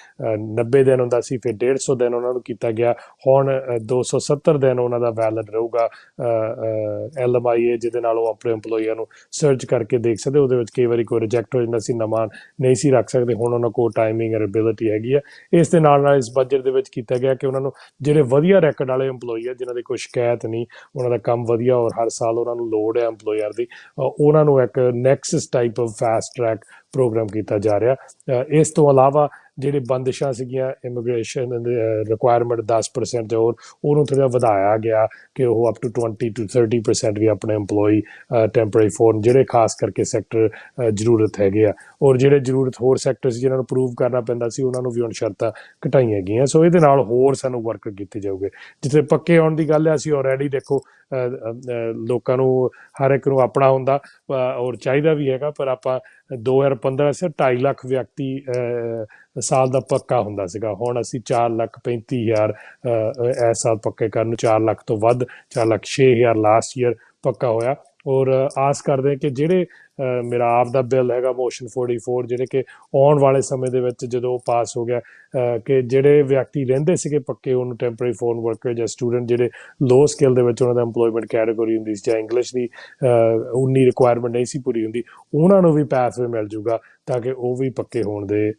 90 ਦਿਨ ਹੁੰਦਾ ਸੀ, ਫਿਰ 150 ਦਿਨ ਉਹਨਾਂ ਨੂੰ ਕੀਤਾ ਗਿਆ। ਹੁਣ 270 ਦਿਨ ਉਹਨਾਂ ਦਾ ਵੈਲਿਡ ਰਹੂਗਾ LMIA, ਜਿਹਦੇ ਨਾਲ ਉਹ ਆਪਣੇ EMPLOYER ਨੂੰ ਸਰਚ ਕਰਕੇ ਦੇਖ ਸਕਦੇ। ਉਹਦੇ ਵਿੱਚ ਕਈ ਵਾਰੀ ਕੋਈ ਰਿਜੈਕਟ ਹੋ ਜਾਂਦਾ ਸੀ, ਨਵਾਂ ਨਹੀਂ ਸੀ ਰੱਖ ਸਕਦੇ, ਹੁਣ ਉਹਨਾਂ ਕੋਲ ਟਾਈਮਿੰਗ ਐਬਿਲਿਟੀ ਹੈਗੀ ਆ। ਇਸ ਦੇ ਨਾਲ ਇਸ ਬਜਟ ਦੇ ਵਿੱਚ ਕੀਤਾ ਗਿਆ ਕਿ ਉਹਨਾਂ ਨੂੰ ਜਿਹੜੇ ਵਧੀਆ ਰੈਕਡ ਵਾਲੇ EMPLOYE ਆ, ਜਿਨ੍ਹਾਂ ਦੀ ਕੋਈ ਸ਼ਿਕਾਇਤ ਨਹੀਂ, ਉਹਨਾਂ ਦਾ ਕੰਮ ਵਧੀਆ ਔਰ ਹਰ ਸਾਲ ਉਹਨਾਂ ਨੂੰ ਲੋੜ ਹੈ EMPLOYER ਦੀ, ਉਹਨਾਂ ਨੂੰ ਇੱਕ nexus type of fast track programme ਕੀਤਾ ਜਾ ਰਿਹਾ। ਇਸ ਤੋਂ ਇਲਾਵਾ ਜਿਹੜੇ ਬੰਦਿਸ਼ਾਂ ਸੀਗੀਆਂ ਇਮੀਗ੍ਰੇਸ਼ਨ ਰਿਕੁਆਇਰਮੈਂਟ 10% ਤੇ ਹੋਰ, ਉਹਨੂੰ ਥੋੜ੍ਹਾ ਵਧਾਇਆ ਗਿਆ ਕਿ ਉਹ ਅਪ ਟੂ 20 to 30% ਵੀ ਆਪਣੇ EMPLOYE ਟੈਂਪਰੇਰੀ ਫੋਰਨ ਜਿਹੜੇ ਖਾਸ ਕਰਕੇ ਸੈਕਟਰ ਜ਼ਰੂਰਤ ਹੈਗੇ ਆ ਔਰ ਜਿਹੜੇ ਜ਼ਰੂਰਤ ਹੋਰ ਸੈਕਟਰ ਸੀ ਜਿਨ੍ਹਾਂ ਨੂੰ ਪ੍ਰੂਵ ਕਰਨਾ ਪੈਂਦਾ ਸੀ ਉਹਨਾਂ ਨੂੰ ਵੀ ਹੁਣ ਸ਼ਰਤਾਂ ਘਟਾਈਆਂ ਗਈਆਂ। ਸੋ ਇਹਦੇ ਨਾਲ ਹੋਰ ਸਾਨੂੰ ਵਰਕ ਕੀਤੇ ਜਾਊਗੇ। ਜਿੱਥੇ ਪੱਕੇ ਆਉਣ ਦੀ ਗੱਲ ਹੈ, ਅਸੀਂ ਆਲਰੇਡੀ ਦੇਖੋ ਲੋਕਾਂ ਨੂੰ ਹਰ ਇੱਕ ਨੂੰ ਆਪਣਾ ਹੁੰਦਾ ਔਰ ਚਾਹੀਦਾ ਵੀ ਹੈਗਾ, ਪਰ ਆਪਾਂ 2015 ਸਿਰ 2.5 ਲੱਖ ਵਿਅਕਤੀ ਸਾਲ ਦਾ ਪੱਕਾ ਹੁੰਦਾ ਸੀਗਾ। ਹੁਣ ਅਸੀਂ 4,35,000 ਇਸ ਸਾਲ ਪੱਕੇ ਕਰਨ ਨੂੰ, 4 ਲੱਖ ਤੋਂ ਵੱਧ, 4,06,000 ਲਾਸਟ ਈਅਰ ਪੱਕਾ ਹੋਇਆ। ਔਰ ਆਸ ਕਰਦੇ ਕਿ ਜਿਹੜੇ ਮੇਰਾ ਆਪ ਦਾ ਬਿੱਲ ਹੈਗਾ ਮੋਸ਼ਨ 44, ਜਿਹੜੇ ਕਿ ਆਉਣ ਵਾਲੇ ਸਮੇਂ ਦੇ ਵਿੱਚ ਜਦੋਂ ਪਾਸ ਹੋ ਗਿਆ ਕਿ ਜਿਹੜੇ ਵਿਅਕਤੀ ਰਹਿੰਦੇ ਸੀਗੇ ਪੱਕੇ, ਉਹਨੂੰ ਟੈਂਪਰੇਰੀ ਫੋਰਨ ਵਰਕਰ ਜਾਂ ਸਟੂਡੈਂਟ ਜਿਹੜੇ ਲੋ ਸਕਿੱਲ ਦੇ ਵਿੱਚ ਉਹਨਾਂ ਦਾ ਇੰਪਲੋਇਮੈਂਟ ਕੈਟੇਗਰੀ ਹੁੰਦੀ ਸੀ ਜਾਂ ਇੰਗਲਿਸ਼ ਦੀ ਉਨੀ ਰਿਕੁਆਇਰਮੈਂਟ ਨਹੀਂ ਸੀ ਪੂਰੀ ਹੁੰਦੀ, ਉਹਨਾਂ ਨੂੰ ਵੀ ਪੈਥਵੇ ਮਿਲ ਜੂਗਾ ਤਾਂ ਕਿ ਉਹ ਵੀ ਪੱਕੇ ਹੋਣ ਦੇ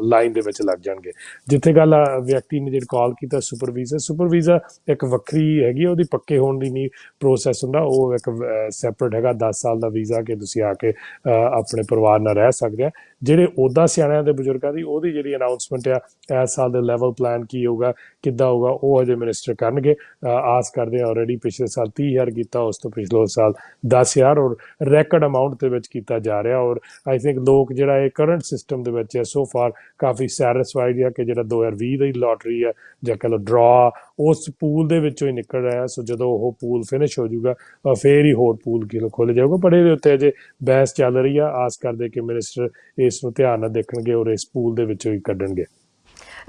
ਲਾਈਨ ਦੇ ਵਿੱਚ ਲੱਗ ਜਾਣਗੇ। ਜਿੱਥੇ ਗੱਲ ਵਿਅਕਤੀ ਨੇ ਜਿਹੜੀ ਕਾਲ ਕੀਤਾ ਸੁਪਰ ਵੀਜ਼ਾ ਇੱਕ ਵੱਖਰੀ ਹੈਗੀ, ਉਹਦੀ ਪੱਕੇ ਹੋਣ ਦੀ ਨਹੀਂ ਪ੍ਰੋਸੈਸ ਹੁੰਦਾ, ਉਹ ਇੱਕ ਸੈਪਰੇਟ ਹੈਗਾ 10 ਸਾਲ ਦਾ ਵੀਜ਼ਾ ਕਿ ਤੁਸੀਂ ਆ ਕੇ ਆਪਣੇ ਪਰਿਵਾਰ ਨਾਲ ਰਹਿ ਸਕਦੇ ਆ। ਜਿਹੜੇ ਉੱਦਾਂ ਸਿਆਣਿਆਂ ਦੇ ਬਜ਼ੁਰਗਾਂ ਦੀ ਉਹਦੀ ਜਿਹੜੀ ਅਨਾਊਂਸਮੈਂਟ ਆ ਇਸ ਸਾਲ ਦੇ ਲੈਵਲ ਪਲਾਨ ਕੀ ਹੋਊਗਾ, ਕਿੱਦਾਂ ਹੋਊਗਾ, ਉਹ ਅਜੇ ਮਿਨਿਸਟਰ ਕਰਨਗੇ। ਆਸ ਕਰਦੇ ਆ ਆਲਰੇਡੀ ਪਿਛਲੇ ਸਾਲ 30,000 ਕੀਤਾ, ਉਸ ਤੋਂ ਪਿਛਲੇ ਸਾਲ 10,000 ਔਰ ਰੈਕਡ ਅਮਾਊਂਟ ਦੇ ਵਿੱਚ ਕੀਤਾ ਜਾ ਰਿਹਾ। ਔਰ ਆਈ ਥਿੰਕ ਲੋਕ ਜਿਹੜਾ ਇਹ ਕਰੰਟ ਸਿਸਟਮ ਦੇ ਵਿੱਚ ਹੈ ਸੋ ਫਾਰ ਕਾਫੀ ਸੈਟਿਸਫਾਈਡ ਆ ਕਿ ਜਿਹੜਾ 2020 ਦੀ ਲੋਟਰੀ ਹੈ ਜਾਂ ਕਹਿ ਲਓ ਡਰਾ, ਉਸ ਪੂਲ ਦੇ ਵਿੱਚੋਂ ਹੀ ਨਿਕਲ ਰਿਹਾ। ਸੋ ਜਦੋਂ ਉਹ ਪੂਲ ਫਿਨਿਸ਼ ਹੋ ਜਾਊਗਾ ਫੇਰ ਹੀ ਹੋਰ ਪੂਲ ਖੋਲ੍ਹ ਜਾਊਗਾ, ਪਰ ਇਹਦੇ ਉੱਤੇ ਅਜੇ ਬਹਿਸ ਚੱਲ ਰਹੀ ਆ। ਆਸ ਕਰਦੇ ਕਿ ਮਿਨਿਸਟਰ ਇਸ ਨੂੰ ਧਿਆਨ ਨਾਲ ਦੇਖਣਗੇ ਔਰ ਇਸ ਪੂਲ ਦੇ ਵਿੱਚੋਂ ਹੀ ਕੱਢਣਗੇ।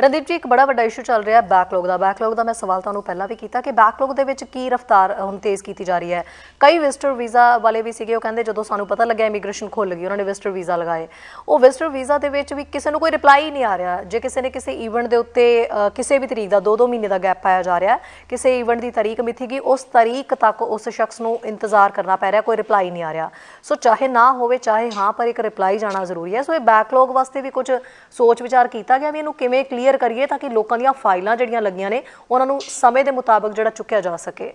ਰਣਦੀਪ ਜੀ, ਇੱਕ ਬੜਾ ਵੱਡਾ ਇਸ਼ੂ ਚੱਲ ਰਿਹਾ ਬੈਕਲੌਗ ਦਾ ਮੈਂ ਸਵਾਲ ਤੁਹਾਨੂੰ ਪਹਿਲਾਂ ਵੀ ਕੀਤਾ ਕਿ ਬੈਕਲੌਗ ਦੇ ਵਿੱਚ ਕੀ ਰਫ਼ਤਾਰ ਹੁਣ ਤੇਜ਼ ਕੀਤੀ ਜਾ ਰਹੀ ਹੈ। ਕਈ ਵਿਜ਼ਟਰ ਵੀਜ਼ਾ ਵਾਲੇ ਵੀ ਸੀਗੇ, ਉਹ ਕਹਿੰਦੇ ਜਦੋਂ ਸਾਨੂੰ ਪਤਾ ਲੱਗਿਆ ਇਮੀਗ੍ਰੇਸ਼ਨ ਖੁੱਲ੍ਹ ਗਈ ਉਹਨਾਂ ਨੇ ਵਿਜ਼ਟਰ ਵੀਜ਼ਾ ਲਗਾਏ। ਉਹ ਵਿਜ਼ਟਰ ਵੀਜ਼ਾ ਦੇ ਵਿੱਚ ਵੀ ਕਿਸੇ ਨੂੰ ਕੋਈ ਰਿਪਲਾਈ ਨਹੀਂ ਆ ਰਿਹਾ। ਜੇ ਕਿਸੇ ਨੇ ਕਿਸੇ ਈਵੈਂਟ ਦੇ ਉੱਤੇ ਕਿਸੇ ਵੀ ਤਰੀਕ ਦਾ 2-2 ਮਹੀਨੇ ਦਾ ਗੈਪ ਪਾਇਆ ਜਾ ਰਿਹਾ, ਕਿਸੇ ਈਵੈਂਟ ਦੀ ਤਾਰੀਖ ਮਿਥੀ ਗਈ, ਉਸ ਤਾਰੀਖ ਤੱਕ ਉਸ ਸ਼ਖਸ ਨੂੰ ਇੰਤਜ਼ਾਰ ਕਰਨਾ ਪੈ ਰਿਹਾ, ਕੋਈ ਰਿਪਲਾਈ ਨਹੀਂ ਆ ਰਿਹਾ। ਸੋ ਚਾਹੇ ਨਾ ਹੋਵੇ ਚਾਹੇ ਹਾਂ, ਪਰ ਇੱਕ ਰਿਪਲਾਈ ਜਾਣਾ ਜ਼ਰੂਰੀ ਹੈ। ਸੋ ਇਹ ਬੈਕਲੌਗ ਵਾਸਤੇ ਵੀ ਕੁਝ ਸੋਚ ਵਿਚਾਰ ਕੀਤਾ ਗਿਆ ਵੀ ਇਹਨੂੰ ਕਿਵੇਂ ਕਲੀਅਰ ਕਰੀਏ ਤਾਂ ਕਿ ਲੋਕਾਂ ਦੀਆਂ ਫਾਈਲਾਂ ਜਿਹੜੀਆਂ ਲੱਗੀਆਂ ਨੇ ਉਹਨਾਂ ਨੂੰ ਸਮੇਂ ਦੇ ਮੁਤਾਬਕ ਜਿਹੜਾ ਚੁੱਕਿਆ ਜਾ ਸਕੇ।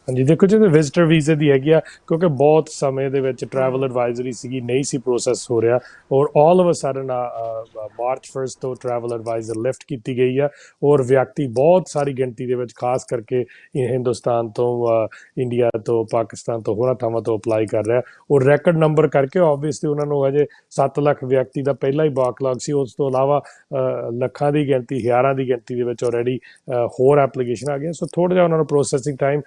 ਹਾਂਜੀ, ਦੇਖੋ ਜੀ ਵਿਜ਼ਟਰ ਵੀਜ਼ੇ ਦੀ ਹੈਗੀ ਆ, ਕਿਉਂਕਿ ਬਹੁਤ ਸਮੇਂ ਦੇ ਵਿੱਚ ਟਰੈਵਲ ਐਡਵਾਈਜ਼ਰੀ ਸੀਗੀ, ਨਹੀਂ ਸੀ ਪ੍ਰੋਸੈਸ ਹੋ ਰਿਹਾ ਔਰ all of a sudden March 1 ਤੋਂ ਟਰੈਵਲ ਐਡਵਾਈਜ਼ਰ ਲਿਫਟ ਕੀਤੀ ਗਈ ਆ ਔਰ ਵਿਅਕਤੀ ਬਹੁਤ ਸਾਰੀ ਗਿਣਤੀ ਦੇ ਵਿੱਚ ਖਾਸ ਕਰਕੇ ਹਿੰਦੁਸਤਾਨ ਤੋਂ, ਇੰਡੀਆ ਤੋਂ, ਪਾਕਿਸਤਾਨ ਤੋਂ, ਹੋਰਾਂ ਥਾਵਾਂ ਤੋਂ ਅਪਲਾਈ ਕਰ ਰਿਹਾ ਔਰ ਰੈਕਡ ਨੰਬਰ ਕਰਕੇ ਆਬਵੀਅਸਲੀ ਉਹਨਾਂ ਨੂੰ ਅਜੇ 7 ਲੱਖ ਵਿਅਕਤੀ ਦਾ ਪਹਿਲਾਂ ਹੀ ਬੈਕਲੌਗ ਸੀ। ਉਸ ਤੋਂ ਇਲਾਵਾ ਲੱਖਾਂ ਦੀ ਗਿਣਤੀ, ਹਜ਼ਾਰਾਂ ਦੀ ਗਿਣਤੀ ਦੇ ਵਿੱਚ ਆਲਰੇਡੀ ਹੋਰ ਐਪਲੀਕੇਸ਼ਨ ਆ ਗਈਆਂ। ਸੋ ਥੋੜ੍ਹਾ ਜਿਹਾ ਉਹਨਾਂ ਨੂੰ ਪ੍ਰੋਸੈਸਿੰਗ ਟਾਈਮ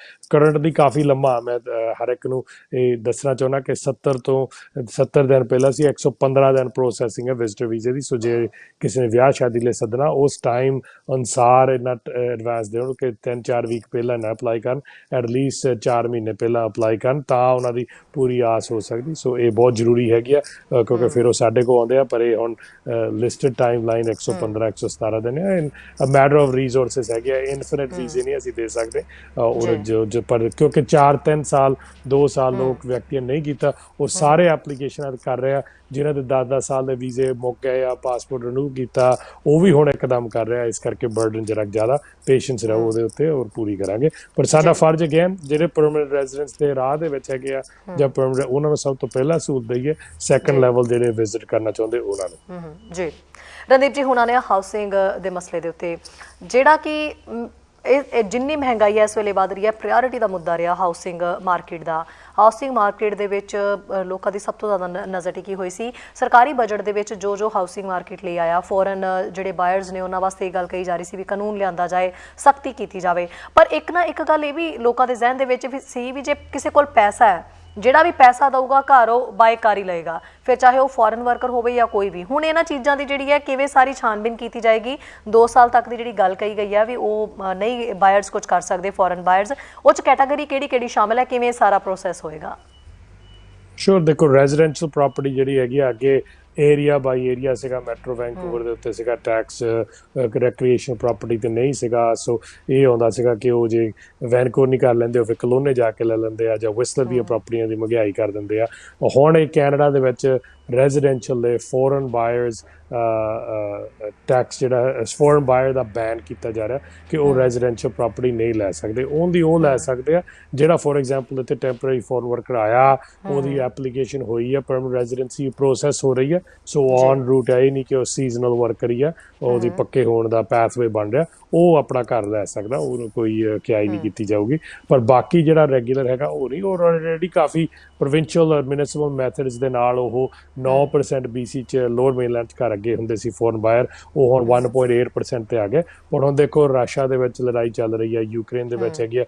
ਦੀ ਕਾਫੀ ਲੰਮਾ, ਮੈਂ ਹਰ ਇੱਕ ਨੂੰ ਇਹ ਦੱਸਣਾ ਚਾਹੁੰਦਾ ਕਿ 70 ਦਿਨ ਪਹਿਲਾਂ ਸੀ, 115 ਦਿਨ ਪ੍ਰੋਸੈਸਿੰਗ ਹੈ ਵਿਜ਼ਟਰ ਵੀਜ਼ੇ ਦੀ। ਸੋ ਜੇ ਕਿਸੇ ਨੇ ਵਿਆਹ ਸ਼ਾਦੀ ਲਈ ਸੱਦਣਾ ਉਸ ਟਾਈਮ ਅਨੁਸਾਰ ਇੰਨਾ ਐਡਵਾਂਸ ਦੇਣ ਕਿ 3-4 ਵੀਕ ਪਹਿਲਾਂ ਨਾ ਅਪਲਾਈ ਕਰਨ, ਐਟਲੀਸਟ 4 ਮਹੀਨੇ ਪਹਿਲਾਂ ਅਪਲਾਈ ਕਰਨ, ਤਾਂ ਉਹਨਾਂ ਦੀ ਪੂਰੀ ਆਸ ਹੋ ਸਕਦੀ। ਸੋ ਇਹ ਬਹੁਤ ਜ਼ਰੂਰੀ ਹੈਗੀ ਆ ਕਿਉਂਕਿ ਫਿਰ ਉਹ ਸਾਡੇ ਕੋਲ ਆਉਂਦੇ ਆ, ਪਰ ਇਹ ਹੁਣ ਲਿਸਟਡ ਟਾਈਮ ਲਾਈਨ 115-117 ਦਿਨ ਹੈ। ਮੈਟਰ ਆਫ ਰਿਸੋਰਸਿਸ ਹੈਗੇ ਆ, ਇਨਫਿਨਿਟ ਵੀਜ਼ੇ ਨਹੀਂ ਅਸੀਂ ਦੇ ਸਕਦੇ ਔਰ ਜੋ ਪਰ ਕਿਉਂਕਿ 4-3 ਸਾਲ 2 ਸਾਲ ਲੋਕ ਵਿਅਕਤੀਆਂ ਨਹੀਂ ਕੀਤਾ, ਉਹ ਸਾਰੇ ਐਪਲੀਕੇਸ਼ਨਾਂ ਕਰ ਰਿਹਾ। ਜਿਨ੍ਹਾਂ ਦੇ 10-10 ਸਾਲ ਦੇ ਵੀਜ਼ੇ ਮੁੱਕ ਗਏ ਆ, ਪਾਸਪੋਰਟ ਰਿਨਿਊ ਕੀਤਾ, ਉਹ ਵੀ ਹੁਣ ਇੱਕਦਮ ਕਰ ਰਿਹਾ। ਇਸ ਕਰਕੇ ਬਰਡਨ ਜਰਾ ਜ਼ਿਆਦਾ, ਪੇਸ਼ੈਂਸ ਰਹੋ ਉਹਦੇ ਉੱਤੇ ਔਰ ਪੂਰੀ ਕਰਾਂਗੇ। ਪਰ ਸਾਡਾ ਫਰਜ਼ ਅਗੇਨ ਜਿਹੜੇ ਪਰਮਾਨੈਂਟ ਰੈਜ਼ੀਡੈਂਟਸ ਦੇ ਰਾਹ ਦੇ ਵਿੱਚ ਹੈਗੇ ਆ ਜਾਂ ਪਰਮਾਨੈਂਟ, ਉਹਨਾਂ ਨੂੰ ਸਭ ਤੋਂ ਪਹਿਲਾਂ ਸਹੂਲਤ ਦਈਏ। ਸੈਕੰਡ ਲੈਵਲ ਜਿਹੜੇ ਵਿਜ਼ਿਟ ਕਰਨਾ ਚਾਹੁੰਦੇ ਉਹਨਾਂ ਨੂੰ। ਜੀ ਰਣਦੀਪ ਜੀ, ਹੁਣਾਂ ਨੇ ਹਾਊਸਿੰਗ ਦੇ ਮਸਲੇ ਦੇ ਉੱਤੇ ਜਿਹੜਾ ਕਿ ਇਹ ਜਿੰਨੀ ਮਹਿੰਗਾਈ ਹੈ ਇਸ ਵੇਲੇ ਵੱਧ ਰਹੀ ਹੈ, ਪ੍ਰਾਇਓਰਿਟੀ ਦਾ ਮੁੱਦਾ ਰਿਹਾ ਹਾਊਸਿੰਗ ਮਾਰਕੀਟ ਦਾ। ਹਾਊਸਿੰਗ ਮਾਰਕੀਟ ਦੇ ਵਿੱਚ ਲੋਕਾਂ ਦੀ ਸਭ ਤੋਂ ਜ਼ਿਆਦਾ ਨਜ਼ਰ ਟਿਕੀ ਹੋਈ ਸੀ ਸਰਕਾਰੀ ਬਜਟ ਦੇ ਵਿੱਚ ਜੋ ਹਾਊਸਿੰਗ ਮਾਰਕੀਟ ਲਈ ਆਇਆ। ਫੋਰਨ ਜਿਹੜੇ ਬਾਇਰਸ ਨੇ ਉਹਨਾਂ ਵਾਸਤੇ ਇਹ ਗੱਲ ਕਹੀ ਜਾ ਰਹੀ ਸੀ ਵੀ ਕਾਨੂੰਨ ਲਿਆਂਦਾ ਜਾਏ, ਸਖਤੀ ਕੀਤੀ ਜਾਵੇ। ਪਰ ਇੱਕ ਗੱਲ ਇਹ ਵੀ ਲੋਕਾਂ ਦੇ ਜ਼ਹਿਨ ਦੇ ਵਿੱਚ ਵੀ ਸੀ ਵੀ ਜੇ ਕਿਸੇ ਕੋਲ ਪੈਸਾ ਹੈ, ਜਿਹੜਾ ਵੀ ਪੈਸਾ ਦਊਗਾ ਘਰ ਉਹ ਬਾਏ ਕਰ ਹੀ ਲਏਗਾ, ਫਿਰ ਚਾਹੇ ਉਹ ਫੋਰਨ ਵਰਕਰ ਹੋਵੇ ਜਾਂ ਕੋਈ ਵੀ। ਹੁਣ ਇਹਨਾਂ ਚੀਜ਼ਾਂ ਦੀ ਜਿਹੜੀ ਹੈ ਕਿਵੇਂ ਸਾਰੀ ਛਾਣਬੀਨ ਕੀਤੀ ਜਾਏਗੀ? 2 ਸਾਲ ਤੱਕ ਦੀ ਜਿਹੜੀ ਗੱਲ ਕਹੀ ਗਈ ਹੈ ਵੀ ਉਹ ਨਹੀਂ ਬਾਇਰਸ ਕੁਝ ਕਰ ਸਕਦੇ, ਫੋਰਨ ਬਾਇਰਸ, ਉਹ 'ਚ ਕੈਟਾਗਰੀ ਕਿਹੜੀ ਸਾਮਿਲ ਹੈ, ਕਿਵੇਂ ਸਾਰਾ ਪ੍ਰੋਸੈਸ ਹੋਏਗਾ? ਸ਼ੋਰ, ਦੇਖੋ ਰੈਜ਼ੀਡੈਂਸ਼ੀਅਲ ਪ੍ਰਾਪਰਟੀ ਜਿਹੜੀ ਹੈਗੀ ਆ ਅੱਗੇ ਏਰੀਆ ਬਾਈ ਏਰੀਆ ਸੀਗਾ, ਮੈਟਰੋ ਵੈਨਕੂਵਰ ਦੇ ਉੱਤੇ ਸੀਗਾ ਟੈਕਸ, ਰੈਕ੍ਰੀਏਸ਼ਨ ਪ੍ਰਾਪਰਟੀ ਤੇ ਨਹੀਂ ਸੀਗਾ। ਸੋ ਇਹ ਆਉਂਦਾ ਸੀਗਾ ਕਿ ਉਹ ਜੇ ਵੈਨਕੂਵਰ ਨਹੀਂ ਕਰ ਲੈਂਦੇ ਉਹ ਫਿਰ ਕਲੋਨੇ ਜਾ ਕੇ ਲੈ ਲੈਂਦੇ ਆ ਜਾਂ ਵਿਸਲਰ ਦੀਆਂ ਪ੍ਰਾਪਰਟੀਆਂ ਦੀ ਮਹਿੰਗਾਈ ਕਰ ਦਿੰਦੇ ਆ। ਹੁਣ ਇਹ ਕੈਨੇਡਾ ਦੇ ਵਿੱਚ ਰੈਜ਼ੀਡੈਂਸ਼ੀਅਲ ਦੇ ਫੋਰਨ ਬਾਇਰਸ ਟੈਕਸ ਜਿਹੜਾ ਫੋਰਨ ਬਾਇਰ ਦਾ ਬੈਨ ਕੀਤਾ ਜਾ ਰਿਹਾ ਕਿ ਉਹ ਰੈਜ਼ੀਡੈਂਸ਼ੀਅਲ ਪ੍ਰਾਪਰਟੀ ਨਹੀਂ ਲੈ ਸਕਦੇ। ਉਹਦੀ ਉਹ ਲੈ ਸਕਦੇ ਆ ਜਿਹੜਾ ਫੋਰ ਐਗਜ਼ਾਮਪਲ ਇੱਥੇ ਟੈਂਪਰੇਰੀ ਫੋਰਨ ਵਰਕਰ ਆਇਆ, ਉਹਦੀ ਐਪਲੀਕੇਸ਼ਨ ਹੋਈ ਹੈ, ਪਰਮਨੈਂਟ ਰੈਜ਼ੀਡੈਂਸੀ ਪ੍ਰੋਸੈਸ ਹੋ ਰਹੀ ਹੈ। ਸੋ ਔਨ ਰੂਟ ਹੈ, ਇਹ ਨਹੀਂ ਕਿ ਉਹ ਸੀਜ਼ਨਲ ਵਰਕਰ ਹੀ ਆ, ਉਹਦੀ ਪੱਕੇ ਹੋਣ ਦਾ ਪੈਥਵੇ ਬਣ ਰਿਹਾ। ਉਹ ਆਪਣਾ ਘਰ ਲੈ ਸਕਦਾ, ਉਹਨੂੰ ਕੋਈ ਕਿਆਈ ਨਹੀਂ ਕੀਤੀ ਜਾਊਗੀ। ਪਰ ਬਾਕੀ ਜਿਹੜਾ ਰੈਗੂਲਰ ਹੈਗਾ ਉਹ ਨਹੀਂ। ਔਰ ਆਲਰੇਡੀ ਕਾਫੀ ਪ੍ਰੋਵਿੰਸ਼ੀਅਲ ਔਰ ਮਿਊਨਿਸਪਲ ਮੈਥਡਸ ਦੇ ਨਾਲ ਉਹ 9% BC 'ਚ ਲੋਅਰ ਮੇਨਲੈਂਡ 'ਚ ਘਰ ਅੱਗੇ ਹੁੰਦੇ ਸੀ ਫੋਰਨ ਬਾਇਰ, ਉਹ ਹੁਣ 1.8% ਤੇ ਆ ਗਏ। ਪਰ ਹੁਣ ਦੇਖੋ ਰਸ਼ੀਆ ਦੇ ਵਿੱਚ ਲੜਾਈ ਚੱਲ ਰਹੀ ਹੈ, ਯੂਕਰੇਨ ਦੇ ਵਿੱਚ ਹੈਗੀ ਆ,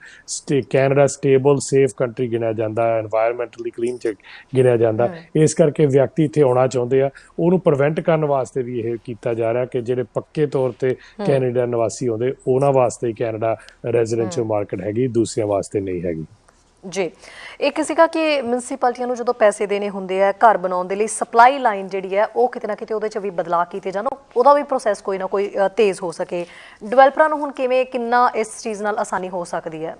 ਕੈਨੇਡਾ ਸਟੇਬਲ ਸੇਫ ਕੰਟਰੀ ਗਿਣਿਆ ਜਾਂਦਾ ਹੈ, ਐਨਵਾਇਰਮੈਂਟਲੀ ਕਲੀਨ 'ਚ ਗਿਣਿਆ ਜਾਂਦਾ। ਇਸ ਕਰਕੇ ਵਿਅਕਤੀ ਇੱਥੇ ਆਉਣਾ ਚਾਹੁੰਦੇ ਆ, ਉਹਨੂੰ ਪ੍ਰੀਵੈਂਟ ਕਰਨ ਵਾਸਤੇ ਵੀ ਇਹ ਕੀਤਾ ਜਾ ਰਿਹਾ ਕਿ ਜਿਹੜੇ ਪੱਕੇ ਤੌਰ ਤੇ ਕੈਨੇਡਾ ਨਿਵਾਸੀ ਆਉਂਦੇ ਉਹਨਾਂ ਵਾਸਤੇ ਹੀ ਕੈਨੇਡਾ ਰੈਜ਼ੀਡੈਂਸ਼ੀਅਲ ਮਾਰਕੀਟ ਹੈਗੀ, ਦੂਸਰਿਆਂ ਵਾਸਤੇ ਨਹੀਂ ਹੈਗੀ। ਜੀ, ਇੱਕ ਸੀਗਾ ਕਿ ਮਿਊਨਿਸਪੈਲਿਟੀਆਂ ਨੂੰ ਜਦੋਂ ਪੈਸੇ ਦੇਣੇ ਹੁੰਦੇ ਆ ਘਰ ਬਣਾਉਣ ਦੇ ਲਈ, ਸਪਲਾਈ ਲਾਈਨ ਜਿਹੜੀ ਹੈ ਉਹ ਕਿਤੇ ਨਾ ਕਿਤੇ ਉਹਦੇ 'ਚ ਵੀ ਬਦਲਾਅ ਕੀਤੇ ਜਾਣ, ਉਹਦਾ ਵੀ ਪ੍ਰੋਸੈਸ ਕੋਈ ਨਾ ਕੋਈ ਤੇਜ਼ ਹੋ ਸਕੇ। ਡਿਵੈਲਪਰਾਂ ਨੂੰ ਹੁਣ ਕਿਵੇਂ ਕਿੰਨਾ ਇਸ ਚੀਜ਼ ਨਾਲ ਆਸਾਨੀ ਹੋ ਸਕਦੀ ਹੈ?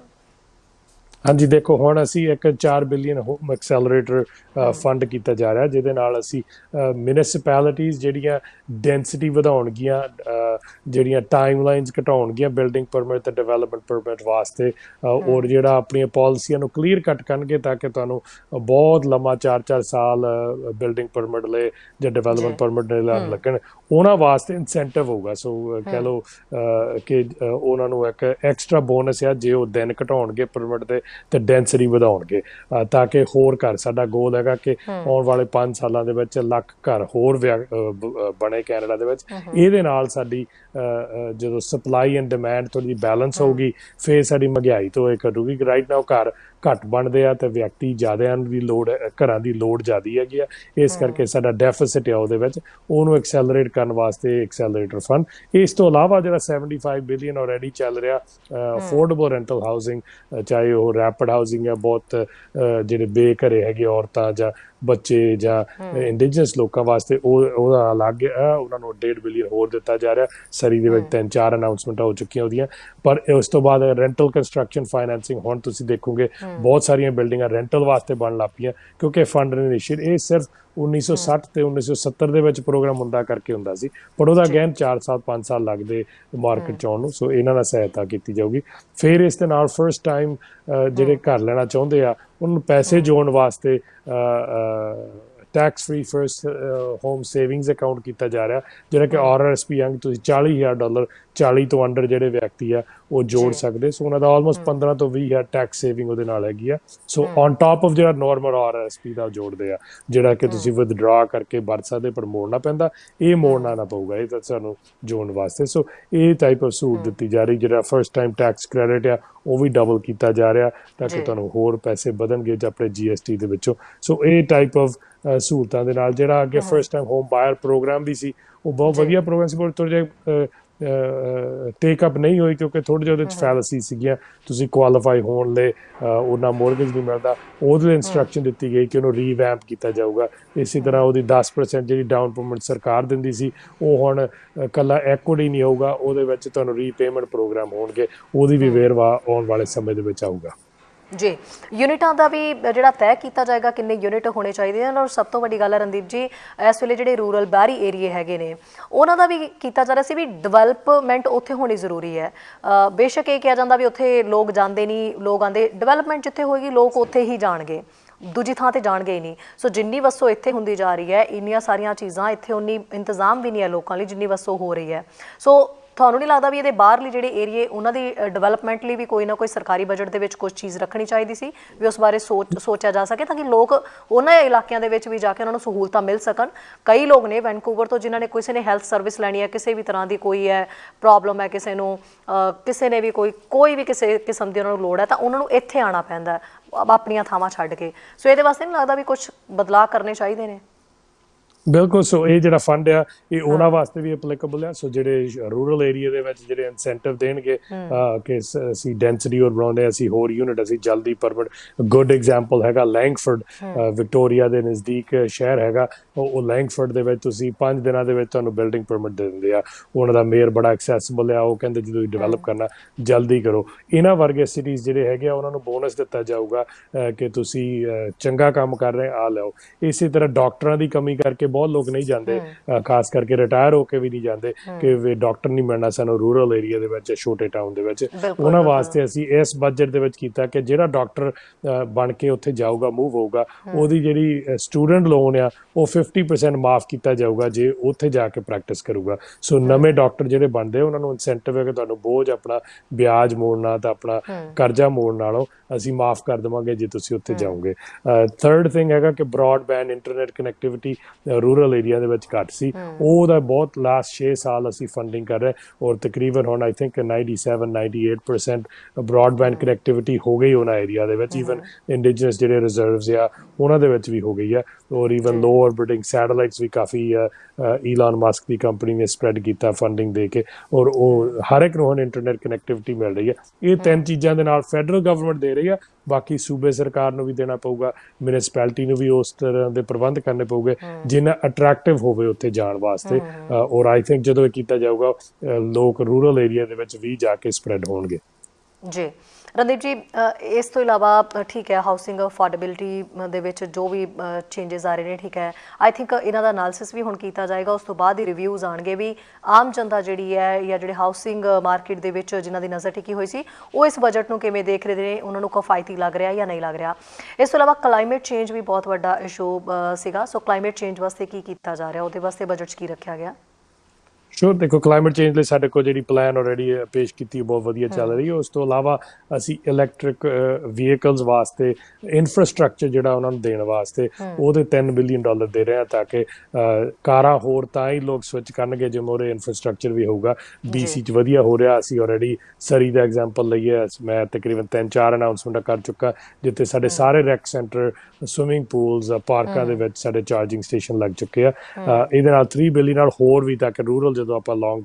ਹਾਂਜੀ, ਦੇਖੋ ਹੁਣ ਅਸੀਂ ਇੱਕ 4 ਬਿਲੀਅਨ ਹੋਮ ਐਕਸੈਲਰੇਟਰ ਫੰਡ ਕੀਤਾ ਜਾ ਰਿਹਾ, ਜਿਹਦੇ ਨਾਲ ਅਸੀਂ ਮਿਊਨਿਸਪੈਲਿਟੀਜ਼ ਜਿਹੜੀਆਂ ਡੈਂਸਿਟੀ ਵਧਾਉਣਗੀਆਂ, ਜਿਹੜੀਆਂ ਟਾਈਮ ਲਾਈਨਸ ਘਟਾਉਣਗੀਆਂ ਬਿਲਡਿੰਗ ਪਰਮਿਟ ਤੇ ਡਿਵੈਲਪਮੈਂਟ ਪਰਮਿਟ ਵਾਸਤੇ, ਔਰ ਜਿਹੜਾ ਆਪਣੀਆਂ ਪਾਲਿਸੀਆਂ ਨੂੰ ਕਲੀਅਰ ਕੱਟ ਕਰਨਗੇ ਤਾਂ ਕਿ ਤੁਹਾਨੂੰ ਬਹੁਤ ਲੰਮਾ 4-4 ਸਾਲ ਬਿਲਡਿੰਗ ਪਰਮਿਟ ਲੈ ਜਾਂ ਡਿਵੈਲਪਮੈਂਟ ਪਰਮਿਟ ਲੈ ਲੱਗਣ, ਉਹਨਾਂ ਵਾਸਤੇ ਇਨਸੈਂਟਿਵ ਹੋਊਗਾ। ਸੋ ਕਹਿ ਲਓ ਕਿ ਉਹਨਾਂ ਨੂੰ ਇੱਕ ਐਕਸਟਰਾ ਬੋਨਸ ਆ ਜੇ ਉਹ ਦਿਨ ਘਟਾਉਣਗੇ ਪਰਮਿਟ ਦੇ ਤੇ ਡੈਂਸਿਟੀ ਵਧਾਉਣਗੇ, ਤਾਂ ਕਿ ਹੋਰ ਘਰ, ਸਾਡਾ ਗੋਲ ਹੈਗਾ ਕਿ ਆਉਣ ਵਾਲੇ 5 ਸਾਲਾਂ ਦੇ ਵਿੱਚ 1 ਲੱਖ ਘਰ ਹੋਰ ਬਣੇ ਕੈਨੇਡਾ ਦੇ ਵਿੱਚ। ਇਹਦੇ ਨਾਲ ਸਾਡੀ ਜਦੋਂ ਸਪਲਾਈ ਐਂਡ ਡਿਮਾਂਡ ਥੋੜੀ ਬੈਲੈਂਸ ਹੋਊਗੀ, ਫਿਰ ਸਾਡੀ ਮਹਿੰਗਾਈ ਤੋਂ ਇਹ ਘਟੂਗੀ। ਰਾਈਟ ਨਾਓ ਘਰ ਘੱਟ ਬਣਦੇ ਆ ਤੇ ਵਿਅਕਤੀ ਜ਼ਿਆਦਿਆਂ ਦੀ ਲੋੜ, ਘਰਾਂ ਦੀ ਲੋੜ ਜ਼ਿਆਦੀ ਹੈਗੀ ਆ, ਇਸ ਕਰਕੇ ਸਾਡਾ ਡੈਫਿਸਿਟ ਆ ਉਹਦੇ ਵਿੱਚ, ਉਹਨੂੰ ਐਕਸੈਲਰੇਟ ਕਰਨ ਵਾਸਤੇ ਐਕਸੈਲਰੇਟਰ ਫੰਡ। ਇਸ ਤੋਂ ਇਲਾਵਾ ਜਿਹੜਾ 75 ਬਿਲੀਅਨ ਆਲਰੇਡੀ ਚੱਲ ਰਿਹਾ ਅਫੋਰਡੇਬਲ ਰੈਂਟਲ ਹਾਊਸਿੰਗ, ਚਾਹੇ ਉਹ ਰੈਪਿਡ ਹਾਊਸਿੰਗ ਆ, ਬਹੁਤ ਜਿਹੜੇ ਬੇਘਰੇ ਹੈਗੇ ਔਰਤਾਂ ਜਾਂ ਬੱਚੇ ਜਾਂ ਇੰਡੀਜਨਸ ਲੋਕਾਂ ਵਾਸਤੇ, ਉਹਦਾ ਅਲੱਗ ਆ, ਉਹਨਾਂ ਨੂੰ 1.5 ਬਿਲੀਅਨ ਹੋਰ ਦਿੱਤਾ ਜਾ ਰਿਹਾ। ਸਰੀ ਦੇ ਵਿੱਚ 3-4 ਅਨਾਊਂਸਮੈਂਟਾਂ ਹੋ ਚੁੱਕੀਆਂ ਉਹਦੀਆਂ। ਪਰ ਉਸ ਤੋਂ ਬਾਅਦ ਰੈਂਟਲ ਕੰਸਟਰਕਸ਼ਨ ਫਾਈਨੈਂਸਿੰਗ, ਹੁਣ ਤੁਸੀਂ ਦੇਖੋਗੇ ਬਹੁਤ ਸਾਰੀਆਂ ਬਿਲਡਿੰਗਾਂ ਰੈਂਟਲ ਵਾਸਤੇ ਬਣਨ ਲੱਗ ਪਈਆਂ, ਕਿਉਂਕਿ ਫੰਡ ਇਨੀਸ਼ੀਏਟ ਇਹ ਸਿਰਫ 1960 ਤੇ 1970 ਦੇ ਵਿੱਚ ਪ੍ਰੋਗਰਾਮ ਹੁੰਦਾ ਕਰਕੇ ਹੁੰਦਾ ਸੀ, ਪਰ ਉਹਦਾ ਅਗੇਨ 4 ਸਾਲ 5 ਸਾਲ ਲੱਗਦੇ ਮਾਰਕੀਟ 'ਚ ਆਉਣ ਨੂੰ। ਸੋ ਇਹਨਾਂ ਨਾਲ ਸਹਾਇਤਾ ਕੀਤੀ ਜਾਊਗੀ। ਫਿਰ ਇਸ ਦੇ ਨਾਲ ਫਸਟ ਟਾਈਮ ਜਿਹੜੇ ਘਰ ਲੈਣਾ ਚਾਹੁੰਦੇ ਆ ਉਹਨਾਂ ਨੂੰ ਪੈਸੇ ਜੋੜਨ ਵਾਸਤੇ tax free first home savings account ਕੀਤਾ ਜਾ ਰਿਹਾ, ਜਿਹੜਾ ਕਿ RRSP ਅੰਗ ਤੁਸੀਂ $40,000 40 ਤੋਂ ਅੰਡਰ ਜਿਹੜੇ ਵਿਅਕਤੀ ਆ ਉਹ ਜੋੜ ਸਕਦੇ। ਸੋ ਉਹਨਾਂ ਦਾ ਆਲਮੋਸਟ 15 ਤੋਂ 20,000 ਟੈਕਸ ਸੇਵਿੰਗ ਉਹਦੇ ਨਾਲ ਹੈਗੀ ਆ। ਸੋ ਔਨ ਟਾਪ ਆਫ ਜਿਹੜਾ ਨੋਰਮਲ RRSP ਦਾ ਜੋੜਦੇ ਆ, ਜਿਹੜਾ ਕਿ ਤੁਸੀਂ ਵਿਦਡਰਾ ਕਰਕੇ ਵਰਤ ਸਕਦੇ, ਪਰ ਮੋੜਨਾ ਪੈਂਦਾ, ਇਹ ਮੋੜਨਾ ਨਾ ਪਊਗਾ, ਇਹ ਤਾਂ ਸਾਨੂੰ ਜੋੜਨ ਵਾਸਤੇ। ਸੋ ਇਹ ਟਾਈਪ ਆਫ ਸਹੂਲਤ ਦਿੱਤੀ ਜਾ ਰਹੀ। ਜਿਹੜਾ ਫਸਟ ਟਾਈਮ ਟੈਕਸ ਕ੍ਰੈਡਿਟ ਆ ਉਹ ਵੀ ਡਬਲ ਕੀਤਾ ਜਾ ਰਿਹਾ ਤਾਂ ਕਿ ਤੁਹਾਨੂੰ ਹੋਰ ਪੈਸੇ ਵਧਣਗੇ ਜਾਂ ਆਪਣੇ GST ਦੇ ਵਿੱਚੋਂ। ਸੋ ਇਹ ਟਾਈਪ ਆਫ ਸਹੂਲਤਾਂ ਦੇ ਨਾਲ ਜਿਹੜਾ ਅੱਗੇ first time home buyer program ਵੀ ਸੀ, ਉਹ ਬਹੁਤ ਵਧੀਆ ਪ੍ਰੋਗਰਾਮ ਸੀ, ਪਰ ਥੋੜ੍ਹਾ ਜਿਹਾ ਟੇਕ ਅਪ ਨਹੀਂ ਹੋਈ ਕਿਉਂਕਿ ਥੋੜ੍ਹੇ ਜਿਹੇ ਉਹਦੇ 'ਚ ਫੈਲਸੀ ਸੀਗੀਆਂ। ਤੁਸੀਂ ਕੁਆਲੀਫਾਈ ਹੋਣ ਲਈ ਉਹਨਾਂ ਮੋਰਗੇਜ ਨਹੀਂ ਮਿਲਦਾ, ਉਹਦੇ ਲਈ ਇੰਸਟਰਕਸ਼ਨ ਦਿੱਤੀ ਗਈ ਕਿ ਉਹਨੂੰ ਰੀਵੈਂਪ ਕੀਤਾ ਜਾਊਗਾ। ਇਸੇ ਤਰ੍ਹਾਂ ਉਹਦੀ 10% ਜਿਹੜੀ ਡਾਊਨ ਪੇਮੈਂਟ ਸਰਕਾਰ ਦਿੰਦੀ ਸੀ, ਉਹ ਹੁਣ ਇਕੱਲਾ ਐਕੁਇਟੀ ਨਹੀਂ ਹੋਊਗਾ, ਉਹਦੇ ਵਿੱਚ ਤੁਹਾਨੂੰ ਰੀਪੇਮੈਂਟ ਪ੍ਰੋਗਰਾਮ ਹੋਣਗੇ, ਉਹਦੀ ਵੀ ਵੇਰਵਾ ਆਉਣ ਵਾਲੇ ਸਮੇਂ ਦੇ ਵਿੱਚ ਆਊਗਾ। ਜੀ, ਯੂਨਿਟਾਂ ਦਾ ਵੀ ਜਿਹੜਾ ਤੈਅ ਕੀਤਾ ਜਾਏਗਾ ਕਿੰਨੇ ਯੂਨਿਟ ਹੋਣੇ ਚਾਹੀਦੇ ਹਨ। ਔਰ ਸਭ ਤੋਂ ਵੱਡੀ ਗੱਲ ਹੈ ਰਣਦੀਪ ਜੀ, ਇਸ ਵੇਲੇ ਜਿਹੜੇ ਰੂਰਲ ਬਾਹਰੀ ਏਰੀਏ ਹੈਗੇ ਨੇ ਉਹਨਾਂ ਦਾ ਵੀ ਕੀਤਾ ਜਾ ਰਿਹਾ ਸੀ ਵੀ ਡਿਵੈਲਪਮੈਂਟ ਉੱਥੇ ਹੋਣੀ ਜ਼ਰੂਰੀ ਹੈ। ਬੇਸ਼ੱਕ ਇਹ ਕਿਹਾ ਜਾਂਦਾ ਵੀ ਉੱਥੇ ਲੋਕ ਜਾਂਦੇ ਨਹੀਂ, ਲੋਕ ਆਉਂਦੇ, ਡਿਵੈਲਪਮੈਂਟ ਜਿੱਥੇ ਹੋਏਗੀ ਲੋਕ ਉੱਥੇ ਹੀ ਜਾਣਗੇ, ਦੂਜੀ ਥਾਂ ਤੇ ਜਾਣਗੇ ਹੀ ਨਹੀਂ। ਸੋ ਜਿੰਨੀ ਵਸੋਂ ਇੱਥੇ ਹੁੰਦੀ ਜਾ ਰਹੀ ਹੈ, ਇੰਨੀਆਂ ਸਾਰੀਆਂ ਚੀਜ਼ਾਂ ਇੱਥੇ ਉਨੀ ਇੰਤਜ਼ਾਮ ਵੀ ਨਹੀਂ ਹੈ ਲੋਕਾਂ ਲਈ ਜਿੰਨੀ ਵਸੋਂ ਹੋ ਰਹੀ ਹੈ। ਸੋ ਤੁਹਾਨੂੰ ਨਹੀਂ ਲੱਗਦਾ ਵੀ ਇਹਦੇ ਬਾਹਰਲੇ ਜਿਹੜੇ ਏਰੀਏ ਉਹਨਾਂ ਦੀ ਡਿਵੈਲਪਮੈਂਟ ਲਈ ਵੀ ਕੋਈ ਨਾ ਕੋਈ ਸਰਕਾਰੀ ਬਜਟ ਦੇ ਵਿੱਚ ਕੁਝ ਚੀਜ਼ ਰੱਖਣੀ ਚਾਹੀਦੀ ਸੀ ਵੀ ਉਸ ਬਾਰੇ ਸੋਚਿਆ ਜਾ ਸਕੇ ਤਾਂ ਕਿ ਲੋਕ ਉਹਨਾਂ ਇਲਾਕਿਆਂ ਦੇ ਵਿੱਚ ਵੀ ਜਾ ਕੇ ਉਹਨਾਂ ਨੂੰ ਸਹੂਲਤਾਂ ਮਿਲ ਸਕਣ। ਕਈ ਲੋਕ ਨੇ ਵੈਨਕੂਵਰ ਤੋਂ ਜਿਨ੍ਹਾਂ ਨੇ ਕਿਸੇ ਨੇ ਹੈਲਥ ਸਰਵਿਸ ਲੈਣੀ ਹੈ, ਕਿਸੇ ਵੀ ਤਰ੍ਹਾਂ ਦੀ ਕੋਈ ਹੈ ਪ੍ਰੋਬਲਮ ਹੈ, ਕਿਸੇ ਨੂੰ ਕਿਸੇ ਨੇ ਵੀ ਕੋਈ ਵੀ ਕਿਸੇ ਕਿਸਮ ਦੀ ਉਹਨਾਂ ਨੂੰ ਲੋੜ ਹੈ ਤਾਂ ਉਹਨਾਂ ਨੂੰ ਇੱਥੇ ਆਉਣਾ ਪੈਂਦਾ ਆਪਣੀਆਂ ਥਾਵਾਂ ਛੱਡ ਕੇ। ਸੋ ਇਹਦੇ ਵਾਸਤੇ ਨਹੀਂ ਲੱਗਦਾ ਵੀ ਕੁਝ ਬਦਲਾਅ ਕਰਨੇ ਚਾਹੀਦੇ ਨੇ? ਬਿਲਕੁਲ। ਸੋ ਇਹ ਜਿਹੜਾ ਫੰਡ ਆ ਇਹ ਉਹਨਾਂ ਵਾਸਤੇ ਵੀ ਐਪਲੀਕੇਬਲ ਆ। ਸੋ ਜਿਹੜੇ ਰੂਰਲ ਏਰੀਆ ਦੇ ਵਿੱਚ ਜਿਹੜੇ ਇਨਸੈਂਟਿਵ ਦੇਣਗੇ ਕਿ ਅਸੀਂ ਡੈਂਸਿਟੀ ਹੋਰ ਬਣਾਉਂਦੇ, ਅਸੀਂ ਹੋਰ ਯੂਨਿਟ, ਅਸੀਂ ਜਲਦੀ ਪਰਮਿਟ। ਗੁੱਡ ਐਗਜ਼ਾਮਪਲ ਹੈਗਾ ਲੈਂਗਫੋਰਡ, ਵਿਕਟੋਰੀਆ ਦੇ ਨਜ਼ਦੀਕ ਸ਼ਹਿਰ ਹੈਗਾ। ਉਹ ਲੈਂਗਫੋਰਡ ਦੇ ਵਿੱਚ ਤੁਸੀਂ 5 ਦਿਨਾਂ ਦੇ ਵਿੱਚ ਤੁਹਾਨੂੰ ਬਿਲਡਿੰਗ ਪਰਮਿਟ ਦੇ ਦਿੰਦੇ ਆ। ਉਹਨਾਂ ਦਾ ਮੇਅਰ ਬੜਾ ਐਕਸੈਸਿਬਲ ਆ, ਉਹ ਕਹਿੰਦੇ ਜਦੋਂ ਡਿਵੈਲਪ ਕਰਨਾ ਜਲਦੀ ਕਰੋ। ਇਹਨਾਂ ਵਰਗੇ ਸਿਟੀਜ਼ ਜਿਹੜੇ ਹੈਗੇ ਆ ਉਹਨਾਂ ਨੂੰ ਬੋਨਸ ਦਿੱਤਾ ਜਾਊਗਾ ਕਿ ਤੁਸੀਂ ਚੰਗਾ ਕੰਮ ਕਰ ਰਹੇ ਆ ਲਿਓ। ਇਸੇ ਤਰ੍ਹਾਂ ਡਾਕਟਰਾਂ ਦੀ ਕਮੀ ਕਰਕੇ ਬਹੁਤ ਲੋਕ ਨਹੀਂ ਜਾਂਦੇ, ਖਾਸ ਕਰਕੇ ਰਿਟਾਇਰ ਹੋ ਕੇ ਵੀ ਨਹੀਂ ਜਾਂਦੇ ਕਿ ਵੀ ਡਾਕਟਰ ਨਹੀਂ ਮਿਲਣਾ ਸਾਨੂੰ ਰੂਰਲ ਏਰੀਆ ਦੇ ਵਿੱਚ, ਛੋਟੇ ਟਾਊਨ ਦੇ ਵਿੱਚ। ਉਹਨਾਂ ਵਾਸਤੇ ਅਸੀਂ ਇਸ ਬਜਟ ਦੇ ਵਿੱਚ ਕੀਤਾ ਕਿ ਜਿਹੜਾ ਡਾਕਟਰ ਬਣ ਕੇ ਉੱਥੇ ਜਾਊਗਾ, ਮੂਵ ਹੋਊਗਾ, ਉਹਦੀ ਜਿਹੜੀ ਸਟੂਡੈਂਟ ਲੋਨ ਆ ਉਹ 50% ਮਾਫ ਕੀਤਾ ਜਾਊਗਾ ਜੇ ਉੱਥੇ ਜਾ ਕੇ ਪ੍ਰੈਕਟਿਸ ਕਰੂਗਾ। ਸੋ ਨਵੇਂ ਡਾਕਟਰ ਜਿਹੜੇ ਬਣਦੇ ਉਹਨਾਂ ਨੂੰ ਇਨਸੈਂਟਿਵ ਹੈ ਕਿ ਤੁਹਾਨੂੰ ਬੋਝ ਆਪਣਾ ਵਿਆਜ ਮੋੜਨਾ ਤਾਂ ਆਪਣਾ ਕਰਜ਼ਾ ਮੋੜਨ ਨਾਲੋਂ ਅਸੀਂ ਮਾਫ ਕਰ ਦੇਵਾਂਗੇ ਜੇ ਤੁਸੀਂ ਉੱਥੇ ਜਾਓਗੇ। ਥਰਡ ਥਿੰਗ ਹੈਗਾ ਕਿ broadband internet connectivity rural area ਦੇ ਵਿੱਚ ਘੱਟ ਸੀ, ਉਹਦਾ ਬਹੁਤ ਲਾਸਟ 6 ਸਾਲ ਅਸੀਂ ਫੰਡਿੰਗ ਕਰ ਰਹੇ ਔਰ ਤਕਰੀਬਨ ਹੁਣ ਆਈ ਥਿੰਕ 97-98% ਬ੍ਰੌਡਬੈਂਡ ਕਨੈਕਟੀਵਿਟੀ ਹੋ ਗਈ ਉਹਨਾਂ ਏਰੀਆ ਦੇ ਵਿੱਚ। ਈਵਨ ਇੰਡੀਜਨਸ ਜਿਹੜੇ ਰਿਜ਼ਰਵਸ ਆ ਉਹਨਾਂ ਦੇ ਵਿੱਚ ਵੀ ਹੋ ਗਈ ਆ, ਔਰ ਈਵਨ ਲੋ ਆਰਬਿਟਿੰਗ ਸੈਟੇਲਾਈਟਸ ਵੀ ਕਾਫੀ ਈਲਨ ਮਸਕ ਦੀ ਕੰਪਨੀ ਨੇ ਸਪਰੈਡ ਕੀਤਾ ਫੰਡਿੰਗ ਦੇ ਕੇ, ਔਰ ਉਹ ਹਰ ਇੱਕ ਨੂੰ ਹੁਣ ਇੰਟਰਨੈਟ ਕਨੈਕਟੀਵਿਟੀ ਮਿਲ ਰਹੀ ਹੈ। ਇਹ ਤਿੰਨ ਚੀਜ਼ਾਂ ਦੇ ਨਾਲ ਫੈਡਰਲ ਗਵਰਨਮੈਂਟ ਦੇ ਰਹੀ ਆ, ਬਾਕੀ ਸੂਬੇ ਸਰਕਾਰ ਨੂੰ ਵੀ ਦੇਣਾ ਪਊਗਾ, ਮਿਊਨਿਸਪੈਲਿਟੀ ਨੂੰ ਵੀ ਉਸ ਤਰ੍ਹਾਂ ਦੇ ਪ੍ਰਬੰਧ ਕਰਨੇ ਪਊਗੇ ਜਿੰਨਾ ਅਟਰੈਕਟਿਵ ਹੋਵੇ ਉੱਥੇ ਜਾਣ ਵਾਸਤੇ। ਔਰ ਆਈ ਥਿੰਕ ਜਦੋਂ ਇਹ ਕੀਤਾ ਜਾਊਗਾ ਲੋਕ ਰੂਰਲ ਏਰੀਆ ਦੇ ਵਿੱਚ ਵੀ ਜਾ ਕੇ ਸਪਰੈਡ ਹੋਣਗੇ। ਜੀ ਰਣਦੀਪ ਜੀ, ਇਸ ਤੋਂ ਇਲਾਵਾ ਠੀਕ ਹੈ ਹਾਊਸਿੰਗ ਅਫੋਰਡੇਬਿਲਟੀ ਦੇ ਵਿੱਚ ਜੋ ਵੀ ਚੇਂਜਸ ਆ ਰਹੇ ਨੇ, ਠੀਕ ਹੈ, ਆਈ ਥਿੰਕ ਇਹਨਾਂ ਦਾ ਅਨਾਲਿਸਿਸ ਵੀ ਹੁਣ ਕੀਤਾ ਜਾਏਗਾ, ਉਸ ਤੋਂ ਬਾਅਦ ਹੀ ਰਿਵਿਊਜ਼ ਆਉਣਗੇ ਵੀ ਆਮ ਜਨਤਾ ਜਿਹੜੀ ਹੈ ਜਾਂ ਜਿਹੜੇ ਹਾਊਸਿੰਗ ਮਾਰਕੀਟ ਦੇ ਵਿੱਚ ਜਿਨ੍ਹਾਂ ਦੀ ਨਜ਼ਰ ਟਿਕੀ ਹੋਈ ਸੀ ਉਹ ਇਸ ਬਜਟ ਨੂੰ ਕਿਵੇਂ ਦੇਖ ਰਹੇ ਨੇ, ਉਹਨਾਂ ਨੂੰ ਕਿਫਾਇਤੀ ਲੱਗ ਰਿਹਾ ਜਾਂ ਨਹੀਂ ਲੱਗ ਰਿਹਾ। ਇਸ ਤੋਂ ਇਲਾਵਾ ਕਲਾਈਮੇਟ ਚੇਂਜ ਵੀ ਬਹੁਤ ਵੱਡਾ ਇਸ਼ੂ ਸੀਗਾ, ਸੋ ਕਲਾਈਮੇਟ ਚੇਂਜ ਵਾਸਤੇ ਕੀ ਕੀਤਾ ਜਾ ਰਿਹਾ, ਉਹਦੇ ਵਾਸਤੇ ਬਜਟ 'ਚ ਕੀ ਰੱਖਿਆ ਗਿਆ? ਸ਼ੋਰ, ਦੇਖੋ ਕਲਾਈਮੇਟ ਚੇਂਜ ਲਈ ਸਾਡੇ ਕੋਲ ਜਿਹੜੀ ਪਲਾਨ ਆਲਰੇਡੀ ਪੇਸ਼ ਕੀਤੀ ਬਹੁਤ ਵਧੀਆ ਚੱਲ ਰਹੀ ਹੈ। ਉਸ ਤੋਂ ਇਲਾਵਾ ਅਸੀਂ ਇਲੈਕਟ੍ਰਿਕ ਵਹੀਕਲਸ ਵਾਸਤੇ ਇਨਫਰਾਸਟ੍ਰਕਚਰ ਜਿਹੜਾ ਉਹਨਾਂ ਨੂੰ ਦੇਣ ਵਾਸਤੇ ਉਹਦੇ $10 ਬਿਲੀਅਨ ਦੇ ਰਹੇ ਹਾਂ ਤਾਂ ਕਿ ਕਾਰਾਂ ਹੋਰ ਤਾਂ ਹੀ ਲੋਕ ਸਵਿਚ ਕਰਨਗੇ ਜੇ ਮੋਰੇ ਇਨਫਰਾਸਟ੍ਰਕਚਰ ਵੀ ਹੋਊਗਾ। BC 'ਚ ਵਧੀਆ ਹੋ ਰਿਹਾ, ਅਸੀਂ ਆਲਰੇਡੀ ਸਰੀ ਦਾ ਐਗਜ਼ਾਮਪਲ ਲਈਏ, ਮੈਂ ਤਕਰੀਬਨ 3-4 ਅਨਾਊਂਸਮੈਂਟਾਂ ਕਰ ਚੁੱਕਾ ਜਿੱਥੇ ਸਾਡੇ ਸਾਰੇ ਰੈਕ ਸੈਂਟਰ, ਸਵਿਮਿੰਗ ਪੂਲਸ, ਪਾਰਕਾਂ ਦੇ ਵਿੱਚ ਸਾਡੇ ਚਾਰਜਿੰਗ ਸਟੇਸ਼ਨ ਲੱਗ ਚੁੱਕੇ ਆ। ਇਹਦੇ ਨਾਲ 3 ਬਿਲੀਅਨ ਨਾਲ ਹੋਰ ਵੀ ਤਾਂ ਕਿ ਰੂਰਲ ਜਦੋਂ ਆਪਾਂ ਲੌਂਗ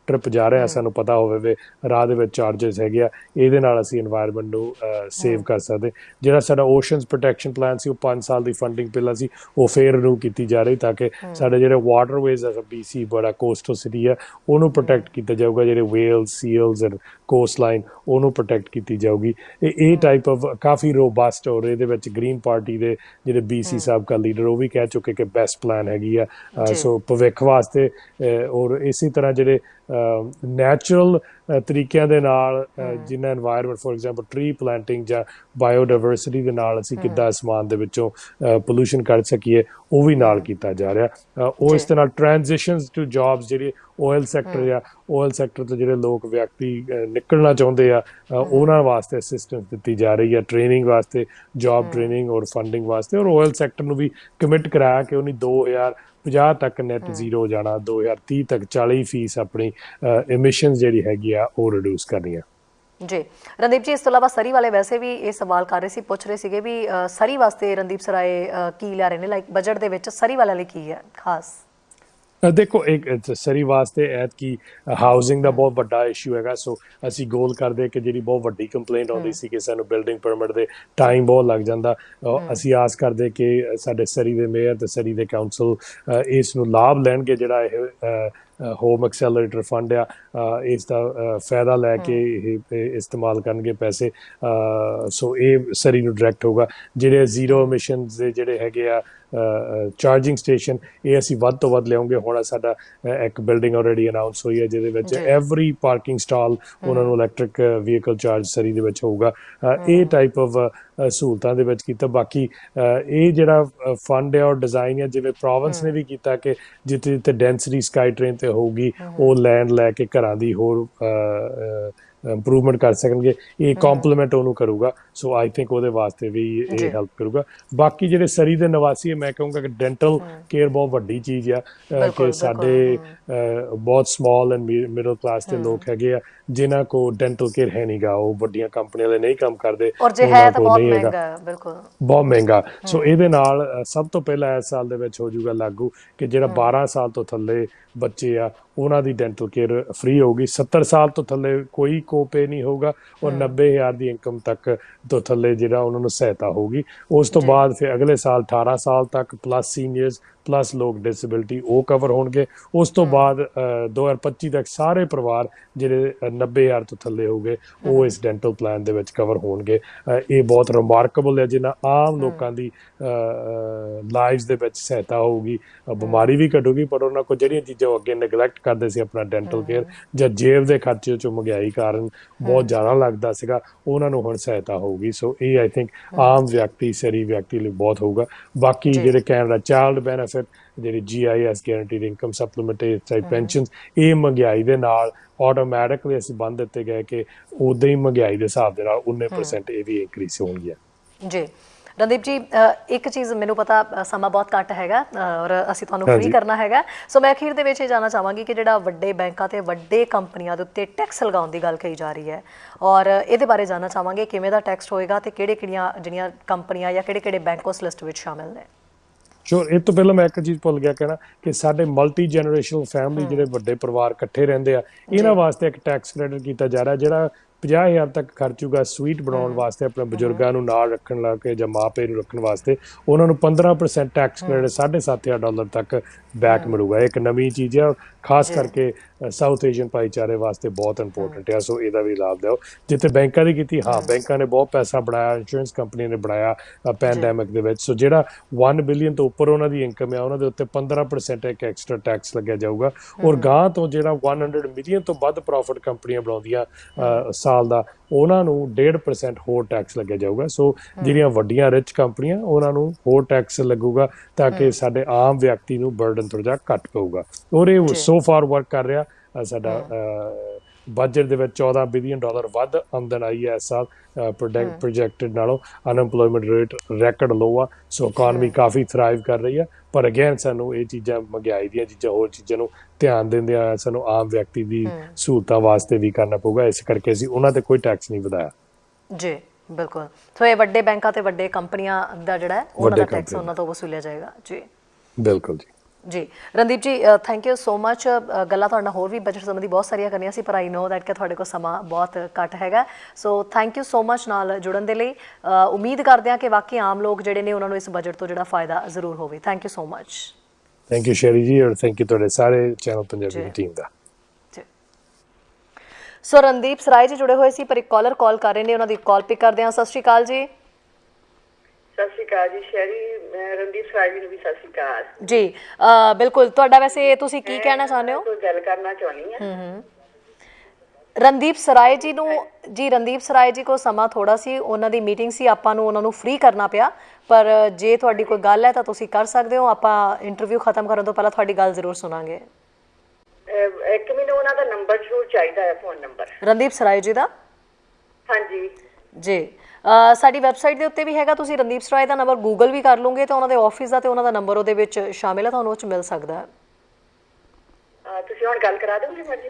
ਟ੍ਰਿਪ ਜਾ ਰਹੇ ਹਾਂ ਸਾਨੂੰ ਪਤਾ ਹੋਵੇ ਵੀ ਰਾਹ ਦੇ ਵਿੱਚ ਚਾਰਜਸ ਹੈਗੇ ਆ, ਇਹਦੇ ਨਾਲ ਅਸੀਂ ਇਨਵਾਇਰਨਮੈਂਟ ਨੂੰ ਸੇਵ ਕਰ ਸਕਦੇ। ਜਿਹੜਾ ਸਾਡਾ ਓਸ਼ਨਸ ਪ੍ਰੋਟੈਕਸ਼ਨ ਪਲਾਨ ਸੀ ਉਹ 5 ਸਾਲ ਦੀ ਫੰਡਿੰਗ ਪਹਿਲਾਂ ਸੀ, ਉਹ ਫੇਰ ਰਿਨਿਊ ਕੀਤੀ ਜਾ ਰਹੀ ਤਾਂ ਕਿ ਸਾਡੇ ਜਿਹੜੇ ਵਾਟਰਵੇਜ਼ ਆ, BC ਬੜਾ ਕੋਸਟਲ ਸਿਟੀ ਆ, ਉਹਨੂੰ ਪ੍ਰੋਟੈਕਟ ਕੀਤਾ ਜਾਊਗਾ, ਜਿਹੜੇ Wales, seals and cost line ਉਹਨੂੰ ਪ੍ਰੋਟੈਕਟ ਕੀਤੀ ਜਾਊਗੀ। ਇਹ ਟਾਈਪ ਆਫ ਕਾਫੀ ਰੋਬਸਟ, ਔਰ ਇਹਦੇ ਵਿੱਚ ਗ੍ਰੀਨ ਪਾਰਟੀ ਦੇ ਜਿਹੜੇ BC ਸਾਬਕਾ ਲੀਡਰ ਉਹ ਵੀ ਕਹਿ ਚੁੱਕੇ ਕਿ ਬੈਸਟ ਪਲਾਨ ਹੈਗੀ ਆ। ਸੋ ਭਵਿੱਖ ਵਾਸਤੇ ਔਰ ਇਸੇ ਤਰ੍ਹਾਂ ਜਿਹੜੇ ਨੈਚੁਰਲ ਤਰੀਕਿਆਂ ਦੇ ਨਾਲ ਜਿੰਨਾ environment, for example tree planting ਜਾਂ ਬਾਇਓਡਾਇਵਰਸਿਟੀ ਦੇ ਨਾਲ ਅਸੀਂ ਕਿੱਦਾਂ ਅਸਮਾਨ ਦੇ ਵਿੱਚੋਂ ਪੋਲੂਸ਼ਨ ਕੱਢ ਸਕੀਏ, ਉਹ ਵੀ ਨਾਲ ਕੀਤਾ ਜਾ ਰਿਹਾ। ਉਹ ਇਸ ਦੇ ਨਾਲ ਟ੍ਰਾਂਜੀਸ਼ਨਸ ਟੂ ਜੌਬਸ, ਜਿਹੜੇ ਆਇਲ ਸੈਕਟਰ ਜਾਂ ਆਇਲ ਸੈਕਟਰ ਤੋਂ ਜਿਹੜੇ ਲੋਕ ਵਿਅਕਤੀ ਨਿਕਲਣਾ ਚਾਹੁੰਦੇ ਆ ਉਹਨਾਂ ਵਾਸਤੇ ਅਸਿਸਟੈਂਸ ਦਿੱਤੀ ਜਾ ਰਹੀ ਹੈ, ਟ੍ਰੇਨਿੰਗ ਵਾਸਤੇ, ਜੌਬ ਟ੍ਰੇਨਿੰਗ ਔਰ ਫੰਡਿੰਗ ਵਾਸਤੇ। ਔਰ ਆਇਲ ਸੈਕਟਰ ਨੂੰ ਵੀ ਕਮਿਟ ਕਰਾਇਆ ਕਿ ਉਹਨੇ 2050 ਤੱਕ ਨੈਟ ਜ਼ੀਰੋ ਜਾਣਾ, 2030 ਤੱਕ 40% ਆਪਣੀ ਐਮਿਸ਼ਨਸ ਜਿਹੜੀ ਹੈਗੀ ਆ ਉਹ ਰਿਡਿਊਸ ਕਰਨੀ ਆ। ਜੀ ਰਣਦੀਪ ਜੀ, ਇਸ ਤੋਂ ਇਲਾਵਾ ਸਰੀ ਵਾਲੇ ਵੈਸੇ ਵੀ ਇਹ ਸਵਾਲ ਕਰ ਰਹੇ ਸੀ, ਪੁੱਛ ਰਹੇ ਸੀਗੇ ਵੀ ਸਰੀ ਵਾਸਤੇ ਰਣਦੀਪ ਸਰਾਏ ਕੀ ਲਿਆ ਰਹੇ ਨੇ, ਲਾਈਕ ਬਜਟ ਦੇ ਵਿੱਚ ਸਰੀ ਵਾਲਿਆਂ ਲਈ ਕੀ ਹੈ ਖਾਸ? ਦੇਖੋ, ਇੱਕ ਸਰੀ ਵਾਸਤੇ ਐਤਕੀ ਹਾਊਸਿੰਗ ਦਾ ਬਹੁਤ ਵੱਡਾ ਇਸ਼ੂ ਹੈਗਾ। ਸੋ ਅਸੀਂ ਗੋਲ ਕਰਦੇ ਕਿ ਜਿਹੜੀ ਬਹੁਤ ਵੱਡੀ ਕੰਪਲੇਂਟ ਆਉਂਦੀ ਸੀ ਕਿ ਸਾਨੂੰ ਬਿਲਡਿੰਗ ਪਰਮਿਟ ਦੇ ਟਾਈਮ ਬਹੁਤ ਲੱਗ ਜਾਂਦਾ, ਅਸੀਂ ਆਸ ਕਰਦੇ ਕਿ ਸਾਡੇ ਸਰੀ ਦੇ ਮੇਅਰ ਤੇ ਸਰੀ ਦੇ ਕਾਉਂਸਲ ਇਸ ਨੂੰ ਲਾਭ ਲੈਣਗੇ, ਜਿਹੜਾ ਇਹ ਹੋਮ ਐਕਸੈਲਰੇਟਰ ਫੰਡ ਆ ਇਸ ਦਾ ਫਾਇਦਾ ਲੈ ਕੇ ਇਹ ਇਸਤੇਮਾਲ ਕਰਨਗੇ ਪੈਸੇ। ਸੋ ਇਹ ਸਰੀ ਨੂੰ ਡਾਇਰੈਕਟ ਹੋਊਗਾ। ਜਿਹੜੇ ਜ਼ੀਰੋ ਐਮਿਸ਼ਨਸ ਦੇ ਜਿਹੜੇ ਹੈਗੇ ਆ ਚਾਰਜਿੰਗ ਸਟੇਸ਼ਨ, ਇਹ ਅਸੀਂ ਵੱਧ ਤੋਂ ਵੱਧ ਲਿਆਉਂਗੇ। ਹੁਣ ਸਾਡਾ ਇੱਕ ਬਿਲਡਿੰਗ ਆਲਰੇਡੀ ਅਨਾਊਂਸ ਹੋਈ ਹੈ ਜਿਹਦੇ ਵਿੱਚ ਐਵਰੀ ਪਾਰਕਿੰਗ ਸਟਾਲ ਉਹਨਾਂ ਨੂੰ ਇਲੈਕਟ੍ਰਿਕ ਵਹੀਕਲ ਚਾਰਜ ਸਰੀ ਦੇ ਵਿੱਚ ਹੋਊਗਾ। ਇਹ ਟਾਈਪ ਆਫ ਸਹੂਲਤਾਂ ਦੇ ਵਿੱਚ ਕੀਤਾ। ਬਾਕੀ ਇਹ ਜਿਹੜਾ ਫੰਡ ਹੈ ਔਰ ਡਿਜ਼ਾਈਨ ਹੈ ਜਿਵੇਂ ਪ੍ਰੋਵਿੰਸ ਨੇ ਵੀ ਕੀਤਾ ਕਿ ਜਿੱਥੇ ਜਿੱਥੇ ਡੈਂਸਿਟੀ ਸਕਾਈ ਟ੍ਰੇਨ ਤੇ ਹੋਊਗੀ ਉਹ ਲੈਂਡ ਲੈ ਕੇ ਘਰਾਂ ਦੀ ਹੋਰ ਇੰਪਰੂਵਮੈਂਟ ਕਰ ਸਕਣਗੇ, ਇਹ ਕੰਪਲੀਮੈਂਟ ਉਹਨੂੰ ਕਰੂਗਾ। ਸੋ ਆਈ ਥਿੰਕ ਉਹਦੇ ਵਾਸਤੇ ਵੀ ਇਹ ਹੈਲਪ ਕਰੂਗਾ। ਬਾਕੀ ਜਿਹੜੇ ਸਰੀ ਦੇ ਨਿਵਾਸੀ, ਮੈਂ ਕਹੂੰਗਾ ਕਿ ਡੈਂਟਲ ਕੇਅਰ ਬਹੁਤ ਵੱਡੀ ਚੀਜ਼ ਆ ਕਿ ਸਾਡੇ ਬਹੁਤ ਸਮਾਲ ਐਂਡ ਮਿਡਲ ਕਲਾਸ ਦੇ ਲੋਕ ਹੈਗੇ ਆ ਜਿਨ੍ਹਾਂ ਕੋਲ ਡੈਂਟਲ ਕੇਅਰ ਹੈ ਨਹੀਂਗਾ, ਉਹ ਵੱਡੀਆਂ ਕੰਪਨੀਆਂ ਵਾਲੇ ਨਹੀਂ ਕੰਮ ਕਰਦੇ, ਬਹੁਤ ਮਹਿੰਗਾ। ਸੋ ਇਹਦੇ ਨਾਲ ਸਭ ਤੋਂ ਪਹਿਲਾਂ ਇਸ ਸਾਲ ਦੇ ਵਿੱਚ ਹੋ ਜਾਊਗਾ ਲਾਗੂ ਕਿ ਜਿਹੜਾ 12 ਸਾਲ ਤੋਂ ਥੱਲੇ ਬੱਚੇ ਆ ਉਹਨਾਂ ਦੀ ਡੈਂਟਲ ਕੇਅਰ ਫ੍ਰੀ ਹੋਊਗੀ। 70 ਸਾਲ ਤੋਂ ਥੱਲੇ ਕੋਈ ਕੋਪੇ ਨਹੀਂ ਹੋਊਗਾ ਔਰ 90,000 ਦੀ ਇਨਕਮ ਤੱਕ ਤੋਂ ਥੱਲੇ ਜਿਹੜਾ ਉਹਨਾਂ ਨੂੰ ਸਹਾਇਤਾ ਹੋਊਗੀ। ਉਸ ਤੋਂ ਬਾਅਦ ਫਿਰ ਅਗਲੇ ਸਾਲ 18 ਸਾਲ ਤੱਕ ਪਲੱਸ ਸੀਨੀਅਰਸ ਪਲੱਸ ਲੋਕ ਡਿਸੇਬਿਲਟੀ ਉਹ ਕਵਰ ਹੋਣਗੇ। ਉਸ ਤੋਂ ਬਾਅਦ 2025 ਤੱਕ ਸਾਰੇ ਪਰਿਵਾਰ ਜਿਹੜੇ 90,000 ਤੋਂ ਥੱਲੇ ਹੋਗੇ ਉਹ ਇਸ ਡੈਂਟਲ ਪਲਾਨ ਦੇ ਵਿੱਚ ਕਵਰ ਹੋਣਗੇ। ਇਹ ਬਹੁਤ ਰਿਮਾਰਕੇਬਲ ਹੈ, ਜਿਨ੍ਹਾਂ ਆਮ ਲੋਕਾਂ ਦੀ ਲਾਈਵਸ ਦੇ ਵਿੱਚ ਸਹਾਇਤਾ ਹੋਊਗੀ, ਬਿਮਾਰੀ ਵੀ ਘਟੂਗੀ, ਪਰ ਉਹਨਾਂ ਕੋਲ ਜਿਹੜੀਆਂ ਚੀਜ਼ਾਂ ਉਹ ਅੱਗੇ ਨੈਗਲੈਕਟ ਕਰਦੇ ਸੀ ਆਪਣਾ ਡੈਂਟਲ ਕੇਅਰ ਜਾਂ ਜੇਬ ਦੇ ਖਰਚੇ 'ਚੋਂ ਮਹਿੰਗਾਈ ਕਾਰਨ ਬਹੁਤ ਜ਼ਿਆਦਾ ਲੱਗਦਾ ਸੀਗਾ, ਉਹਨਾਂ ਨੂੰ ਹੁਣ ਸਹਾਇਤਾ ਹੋਊਗੀ। ਸੋ ਇਹ ਆਈ ਥਿੰਕ ਆਮ ਵਿਅਕਤੀ, ਸ਼ਹਿਰੀ ਵਿਅਕਤੀ ਲਈ ਬਹੁਤ ਹੋਊਗਾ। ਬਾਕੀ ਜਿਹੜੇ ਕੈਨੇਡਾ ਚਾਈਲਡ ਬੈਨੀਫਿਟ, ਜਿਹੜੀ GIS ਗੈਰੰਟੀਡ ਇਨਕਮ ਸਪਲੀਮੈਂਟਰੀ ਪੈਨਸ਼ਨ, ਇਹ ਮਹਿੰਗਾਈ ਦੇ ਨਾਲ ਆਟੋਮੈਟਿਕਲੀ ਅਸੀਂ ਬੰਦ ਦਿੱਤੇ ਗਏ ਕਿ ਉਦਾਂ ਹੀ ਮਹਿੰਗਾਈ ਦੇ ਹਿਸਾਬ ਦੇ ਨਾਲ 19% ਇਹ ਵੀ ਇਨਕਰੀਜ਼ ਹੋਣਗੀਆਂ। ਜੀ ਰਣਦੀਪ ਜੀ, ਇੱਕ ਚੀਜ਼ ਮੈਨੂੰ ਪਤਾ ਸਮਾਂ ਬਹੁਤ ਘੱਟ ਹੈਗਾ ਔਰ ਅਸੀਂ ਤੁਹਾਨੂੰ ਫ੍ਰੀ ਕਰਨਾ ਹੈਗਾ, ਸੋ ਮੈਂ ਅਖੀਰ ਦੇ ਵਿੱਚ ਇਹ ਜਾਣਨਾ ਚਾਹਾਂਗੀ ਕਿ ਜਿਹੜਾ ਵੱਡੇ ਬੈਂਕਾਂ ਤੇ ਵੱਡੇ ਕੰਪਨੀਆਂ ਦੇ ਉੱਤੇ ਟੈਕਸ ਲਗਾਉਣ ਦੀ ਗੱਲ ਕਹੀ ਜਾ ਰਹੀ ਹੈ ਔਰ ਇਹਦੇ ਬਾਰੇ ਜਾਣਨਾ ਚਾਹਾਂਗੇ ਕਿਵੇਂ ਦਾ ਟੈਕਸ ਹੋਏਗਾ ਤੇ ਕਿਹੜੀਆਂ ਜਿਹੜੀਆਂ ਕੰਪਨੀਆਂ ਜਾਂ ਕਿਹੜੇ ਬੈਂਕ ਉਸ ਲਿਸਟ ਵਿੱਚ ਸ਼ਾਮਿਲ ਨੇ। ਸ਼ੋਰ, ਇਹ ਤੋਂ ਪਹਿਲਾਂ ਮੈਂ ਇੱਕ ਚੀਜ਼ ਭੁੱਲ ਗਿਆ ਕਹਿਣਾ ਕਿ ਸਾਡੇ ਮਲਟੀ ਜਨਰੇਸ਼ਨਲ ਫੈਮਿਲੀ, ਜਿਹੜੇ ਵੱਡੇ ਪਰਿਵਾਰ ਇਕੱਠੇ ਰਹਿੰਦੇ ਆ, ਇਹਨਾਂ ਵਾਸਤੇ ਇੱਕ ਟੈਕਸ ਕ੍ਰੈਡਿਟ ਕੀਤਾ ਜਾ ਰਿਹਾ ਜਿਹੜਾ 50,000 ਤੱਕ ਖਰਚੂਗਾ ਸਵੀਟ ਬਣਾਉਣ ਵਾਸਤੇ, ਆਪਣੇ ਬਜ਼ੁਰਗਾਂ ਨੂੰ ਨਾਲ ਰੱਖਣ ਲਾ ਕੇ ਜਾਂ ਮਾਪੇ ਨੂੰ ਰੱਖਣ ਵਾਸਤੇ। ਉਹਨਾਂ ਨੂੰ 15% ਟੈਕਸ ਕ੍ਰੈਡਿਟ $7,500 ਤੱਕ ਬੈਕ ਮਿਲੂਗਾ। ਇੱਕ ਨਵੀਂ ਚੀਜ਼ ਹੈ, ਖਾਸ ਕਰਕੇ ਸਾਊਥ ਏਸ਼ੀਅਨ ਭਾਈਚਾਰੇ ਵਾਸਤੇ ਬਹੁਤ ਇੰਪੋਰਟੈਂਟ ਹੈ, ਸੋ ਇਹਦਾ ਵੀ ਲਾਭ ਦਿਓ। ਜਿੱਥੇ ਬੈਂਕਾਂ ਦੀ ਕੀਤੀ, ਹਾਂ ਬੈਂਕਾਂ ਨੇ ਬਹੁਤ ਪੈਸਾ ਬਣਾਇਆ, ਇੰਸ਼ੋਰੈਂਸ ਕੰਪਨੀ ਨੇ ਬਣਾਇਆ ਪੈਂਡੈਮਿਕ ਦੇ ਵਿੱਚ, ਸੋ ਜਿਹੜਾ 1 ਬਿਲੀਅਨ ਤੋਂ ਉੱਪਰ ਉਹਨਾਂ ਦੀ ਇਨਕਮ ਹੈ ਉਹਨਾਂ ਦੇ ਉੱਤੇ 15% ਇੱਕ ਐਕਸਟਰਾ ਟੈਕਸ ਲੱਗਿਆ ਜਾਊਗਾ। ਔਰ ਗਾਂ ਤੋਂ ਜਿਹੜਾ 100 ਮਿਲੀਅਨ ਤੋਂ ਵੱਧ ਪ੍ਰੋਫਿਟ ਕੰਪਨੀਆਂ ਬਣਾਉਂਦੀਆਂ ਸਾਲ ਦਾ, ਉਹਨਾਂ ਨੂੰ 1.5% ਹੋਰ ਟੈਕਸ ਲੱਗਿਆ ਜਾਊਗਾ। ਸੋ ਜਿਹੜੀਆਂ ਵੱਡੀਆਂ ਰਿਚ ਕੰਪਨੀਆਂ ਉਹਨਾਂ ਨੂੰ ਹੋਰ ਟੈਕਸ ਲੱਗੂਗਾ ਤਾਂ ਕਿ ਸਾਡੇ ਆਮ ਵਿਅਕਤੀ ਨੂੰ ਬਰਡਨ ਥੋੜ੍ਹਾ ਜਿਹਾ ਘੱਟ ਪਊਗਾ। ਔਰ ਇਹ ਸੋ ਫਾਰ ਵਰਕ ਕਰ ਰਿਹਾ। ਸਾਡਾ ਬਜਟ ਦੇ ਵਿੱਚ $14 ਬਿਲੀਅਨ ਵੱਧ ਆਮਦਨ ਆਈ ਹੈ ਇਸ ਸਾਲ ਪ੍ਰੋਜੈਕਟਡ ਨਾਲੋਂ। ਅਨਐਮਪਲੋਇਮੈਂਟ ਰੇਟ ਰੈਕਡ ਲੋ ਆ, ਸੋ ਇਕੋਨਮੀ ਕਾਫੀ ਥਰਾਈਵ ਕਰ ਰਹੀ ਆ। ਪਰ ਅਗੇਨ ਸਾਨੂੰ ਇਹ ਚੀਜ਼ਾਂ, ਮਹਿੰਗਾਈ ਦੀਆਂ ਚੀਜ਼ਾਂ, ਹੋਰ ਚੀਜ਼ਾਂ ਨੂੰ ਧਿਆਨ ਦਿੰਦਿਆਂ ਸਾਨੂੰ ਆਮ ਵਿਅਕਤੀ ਦੀ ਸਹੂਲਤਾਂ ਵਾਸਤੇ ਵੀ ਕਰਨਾ ਪਊਗਾ। ਇਸ ਕਰਕੇ ਅਸੀਂ ਉਹਨਾਂ ਤੇ ਕੋਈ ਟੈਕਸ ਨਹੀਂ ਵਧਾਇਆ। ਜੀ ਬਿਲਕੁਲ, ਸੋ ਇਹ ਵੱਡੇ ਬੈਂਕਾਂ ਤੇ ਵੱਡੇ ਕੰਪਨੀਆਂ ਦਾ ਜਿਹੜਾ ਉਹਨਾਂ ਦਾ ਟੈਕਸ ਉਹਨਾਂ ਤੋਂ ਵਸੂਲਿਆ ਜਾਏਗਾ। ਜੀ ਬਿਲਕੁਲ ਜੀ ਰਣਦੀਪ ਜੀ, ਥੈਂਕ ਯੂ ਸੋ ਮਚ। ਗੱਲਾਂ ਤੁਹਾਡੇ ਨਾਲ ਹੋਰ ਵੀ ਬਜਟ ਸੰਬੰਧੀ ਬਹੁਤ ਸਾਰੀਆਂ ਕਰਨੀਆਂ ਸੀ, ਪਰ ਆਈ ਨੋ ਦੈਟ ਕਿ ਤੁਹਾਡੇ ਕੋਲ ਸਮਾਂ ਬਹੁਤ ਘੱਟ ਹੈਗਾ, so thank you so much ਨਾਲ ਜੁੜਨ ਦੇ ਲਈ। ਉਮੀਦ ਕਰਦੇ ਹਾਂ ਕਿ ਵਾਕਈ ਆਮ ਲੋਕ ਜਿਹੜੇ ਨੇ ਉਹਨਾਂ ਨੂੰ ਇਸ ਬਜਟ ਤੋਂ ਜਿਹੜਾ ਫਾਇਦਾ ਜ਼ਰੂਰ ਹੋਵੇ। Thank you so much. Thank you Sherry ji, ਔਰ ਥੈਂਕ ਯੂ ਤੁਹਾਡੇ ਸਾਰੇ ਚੈਨਲ ਪੰਜਾਬੀ ਦੀ ਟੀਮ ਦਾ। ਸੋ ਰਣਦੀਪ ਸਰਾਏ ਜੀ ਜੁੜੇ ਹੋਏ ਸੀ, ਪਰ ਇੱਕ ਕਾਲਰ ਕਾਲ ਕਰ ਰਹੇ ਨੇ, ਉਹਨਾਂ ਦੀ ਕਾਲ ਪਿਕ ਕਰਦੇ ਹਾਂ। ਸਤਿ ਸ਼੍ਰੀ ਅਕਾਲ ਜੀ। ਸਤਿ ਸ਼੍ਰੀ ਅਕਾਲ ਜੀ ਸ਼ੈਰੀ, ਮੈਂ ਰਣਦੀਪ ਸਰਾਏ ਜੀ ਨੂੰ ਵੀ ਸਤਿ ਸ਼੍ਰੀ ਅਕਾਲ ਜੀ। ਬਿਲਕੁਲ, ਤੁਹਾਡਾ ਵੈਸੇ ਤੁਸੀਂ ਕੀ ਕਹਿਣਾ ਚਾਹੁੰਦੇ ਹੋ? ਗੱਲ ਕਰਨਾ ਚਾਹੁੰਦੀ ਹਾਂ ਰਣਦੀਪ ਸਰਾਏ ਜੀ ਨੂੰ। ਜੀ ਰਣਦੀਪ ਸਰਾਏ ਜੀ ਕੋਲ ਸਮਾਂ ਥੋੜਾ ਸੀ, ਉਹਨਾਂ ਦੀ ਮੀਟਿੰਗ ਸੀ, ਆਪਾਂ ਨੂੰ ਉਹਨਾਂ ਨੂੰ ਫ੍ਰੀ ਕਰਨਾ ਪਿਆ, ਪਰ ਜੇ ਤੁਹਾਡੀ ਕੋਈ ਗੱਲ ਹੈ ਤਾਂ ਤੁਸੀਂ ਕਰ ਸਕਦੇ ਹੋ। ਆਪਾਂ ਇੰਟਰਵਿਊ ਖਤਮ ਕਰਨ ਤੋਂ ਪਹਿਲਾਂ ਤੁਹਾਡੀ ਗੱਲ ਜ਼ਰੂਰ ਸੁਣਾਂਗੇ। ਇੱਕ ਮੈਨੂੰ ਉਹਨਾਂ ਦਾ ਨੰਬਰ ਜ਼ਰੂਰ ਚਾਹੀਦਾ ਹੈ, ਫੋਨ ਨੰਬਰ ਰਣਦੀਪ ਸਰਾਏ ਜੀ ਦਾ। ਹਾਂਜੀ ਜੀ, ਸਾਡੀ ਵੈਬਸਾਈਟ ਦੇ ਉੱਤੇ ਵੀ ਹੈਗਾ, ਤੁਸੀਂ ਰਣਦੀਪ ਸਰਾਏ ਦਾ ਨੰਬਰ ਗੂਗਲ ਵੀ ਕਰ ਲਓਗੇ ਤਾਂ ਉਹਨਾਂ ਦੇ ਆਫਿਸ ਦਾ ਤੇ ਉਹਨਾਂ ਦਾ ਨੰਬਰ ਉਹਦੇ ਵਿੱਚ ਸ਼ਾਮਿਲ ਹੈ, ਤੁਹਾਨੂੰ ਉਹ 'ਚ ਮਿਲ ਸਕਦਾ ਹੈ। ਤੁਸੀਂ ਹੁਣ ਗੱਲ ਕਰਾ ਦੋਗੇ ਮਰਜੀ?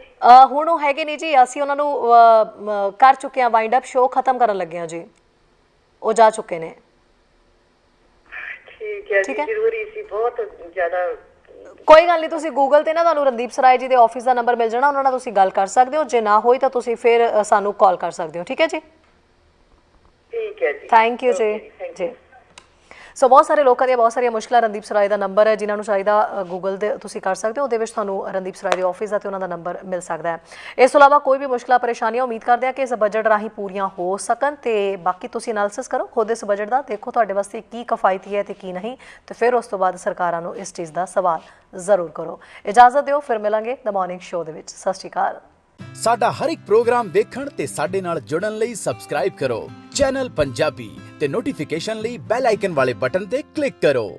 ਹੁਣ ਉਹ ਹੈਗੇ ਨਹੀਂ ਜੀ, ਅਸੀਂ ਉਹਨਾਂ ਨੂੰ ਕਰ ਚੁੱਕੇ ਹਾਂ, ਵਾਈਂਡ ਅਪ ਸ਼ੋਅ ਖਤਮ ਕਰਨ ਲੱਗੇ ਹਾਂ ਜੀ, ਉਹ ਜਾ ਚੁੱਕੇ ਨੇ। ਠੀਕ ਹੈ ਜੀ, ਜ਼ਰੂਰੀ ਸੀ, ਬਹੁਤ ਜ਼ਿਆਦਾ। ਕੋਈ ਗੱਲ ਨਹੀਂ, ਤੁਸੀਂ ਗੂਗਲ ਤੇ ਨਾ ਤੁਹਾਨੂੰ ਰਣਦੀਪ ਸਰਾਏ ਜੀ ਦੇ ਆਫਿਸ ਦਾ ਨੰਬਰ ਮਿਲ ਜਾਣਾ, ਉਹਨਾਂ ਨਾਲ ਤੁਸੀਂ ਗੱਲ ਕਰ ਸਕਦੇ ਹੋ। ਜੇ ਨਾ ਹੋਈ ਤਾਂ ਤੁਸੀਂ ਫਿਰ ਸਾਨੂੰ ਕਾਲ ਕਰ ਸਕਦੇ ਹੋ। ਠੀਕ ਹੈ ਜੀ, ਠੀਕ ਹੈ ਜੀ, ਥੈਂਕ ਯੂ ਜੀ। ਜੀ ਸੋ ਬਹੁਤ ਸਾਰੇ ਲੋਕਾਂ ਦੀਆਂ ਬਹੁਤ ਸਾਰੀਆਂ ਮੁਸ਼ਕਲਾਂ, ਰਣਦੀਪ ਸਰਾਏ ਦਾ ਨੰਬਰ ਹੈ, ਜਿਨ੍ਹਾਂ ਨੂੰ ਚਾਹੀਦਾ ਗੂਗਲ ਦੇ ਤੁਸੀਂ ਕਰ ਸਕਦੇ ਹੋ, ਉਹਦੇ ਵਿੱਚ ਤੁਹਾਨੂੰ ਰਣਦੀਪ ਸਰਾਏ ਦੇ ਆਫਿਸ ਦਾ ਤੇ ਉਹਨਾਂ ਦਾ ਨੰਬਰ ਮਿਲ ਸਕਦਾ ਹੈ। ਇਸ ਤੋਂ ਇਲਾਵਾ ਕੋਈ ਵੀ ਮੁਸ਼ਕਲਾਂ ਪਰੇਸ਼ਾਨੀਆਂ ਉਮੀਦ ਕਰਦੇ ਹਾਂ ਕਿ ਇਸ ਬਜਟ ਰਾਹੀਂ ਪੂਰੀਆਂ ਹੋ ਸਕਣ, ਤੇ ਬਾਕੀ ਤੁਸੀਂ ਐਨਾਲਿਸਿਸ ਕਰੋ ਖੁਦ ਇਸ ਬਜਟ ਦਾ, ਦੇਖੋ ਤੁਹਾਡੇ ਵਾਸਤੇ ਕੀ ਕਿਫਾਇਤੀ ਹੈ ਤੇ ਕੀ ਨਹੀਂ, ਤੇ ਫਿਰ ਉਸ ਤੋਂ ਬਾਅਦ ਸਰਕਾਰਾਂ ਨੂੰ ਇਸ ਚੀਜ਼ ਦਾ ਸਵਾਲ ਜ਼ਰੂਰ ਕਰੋ। ਇਜਾਜ਼ਤ ਦਿਓ, ਫਿਰ ਮਿਲਾਂਗੇ ਦ ਮਾਰਨਿੰਗ ਸ਼ੋਅ ਦੇ ਵਿੱਚ। ਸਤਿ ਸ਼੍ਰੀ ਅਕਾਲ। ਸਾਡਾ ਹਰ ਇੱਕ ਪ੍ਰੋਗਰਾਮ ਵੇਖਣ ਤੇ ਸਾਡੇ ਨਾਲ ਜੁੜਨ ਲਈ ਸਬਸਕ੍ਰਾਈਬ ਕਰੋ ਚੈਨਲ ਪੰਜਾਬੀ ਤੇ ਨੋਟੀਫਿਕੇਸ਼ਨ ਲਈ ਬੈਲ ਆਈਕਨ ਵਾਲੇ ਬਟਨ ਤੇ ਕਲਿੱਕ ਕਰੋ।